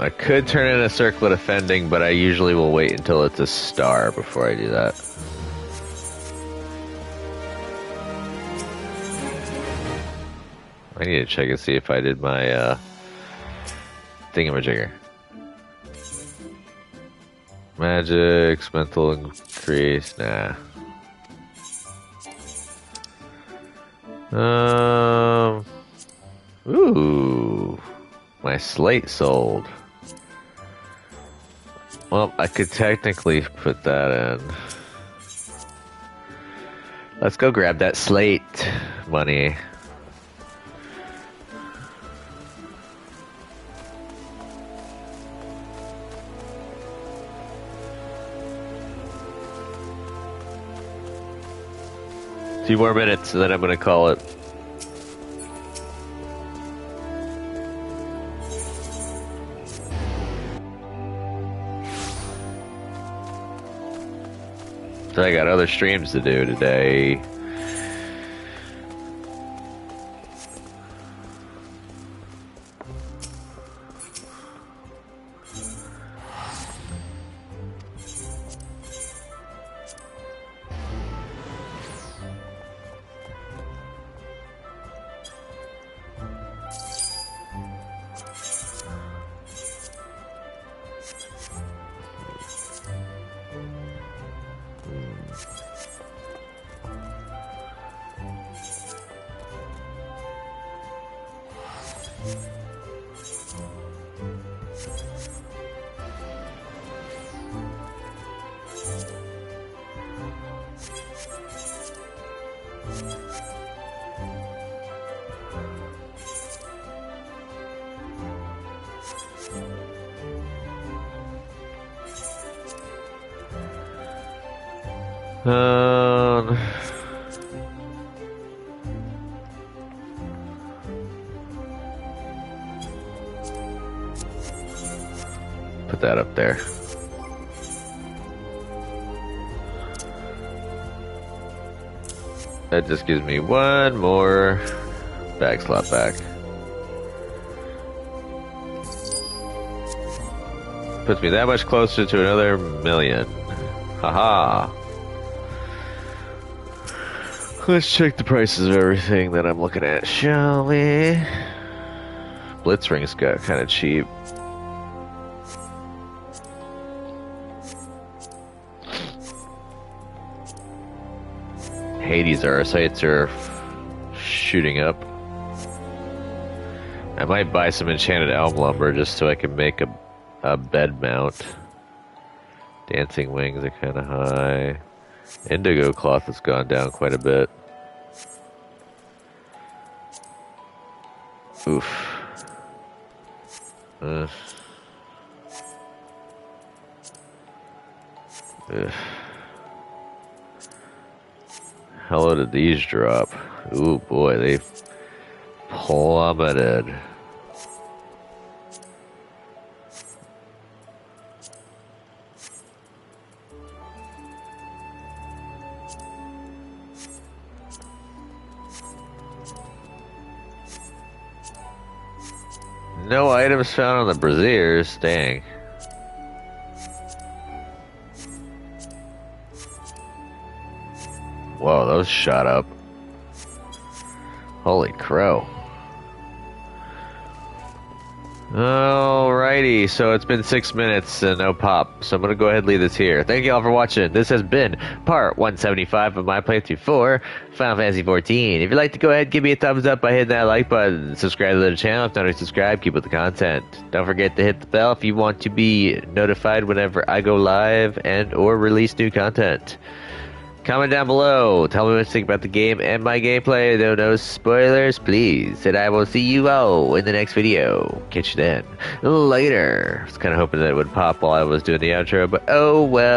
I could turn in a circlet of fending, but I usually will wait until it's a star before I do that. I need to check and see if I did my thingamajigger. Magics, mental increase, nah. Ooh, my slate sold. Well, I could technically put that in. Let's go grab that slate money. Few more minutes and then I'm gonna call it. So I got other streams to do today. Put that up there. That just gives me one more bag slot back. Puts me that much closer to another million. Haha. Let's check the prices of everything that I'm looking at, shall we? Blitzring's got kind of cheap. Hades, our sights are shooting up. I might buy some enchanted elm lumber just so I can make a bed mount. Dancing wings are kind of high. Indigo cloth has gone down quite a bit. Oof. Ugh. How low did these drop? Ooh boy, they plummeted. No items found on the braziers, dang. Whoa, those shot up. Holy crow. Alrighty, so it's been 6 minutes and no pop, so I'm gonna go ahead and leave this here. Thank you all for watching. This has been part 175 of my playthrough for Final Fantasy XIV. If you'd like to go ahead, give me a thumbs up by hitting that like button. Subscribe to the channel if not already subscribed. Keep with the content. Don't forget to hit the bell if you want to be notified whenever I go live and or release new content. Comment down below. Tell me what you think about the game and my gameplay. Though no spoilers, please. And I will see you all in the next video. Catch you then. Later. I was kind of hoping that it would pop while I was doing the outro, but oh well.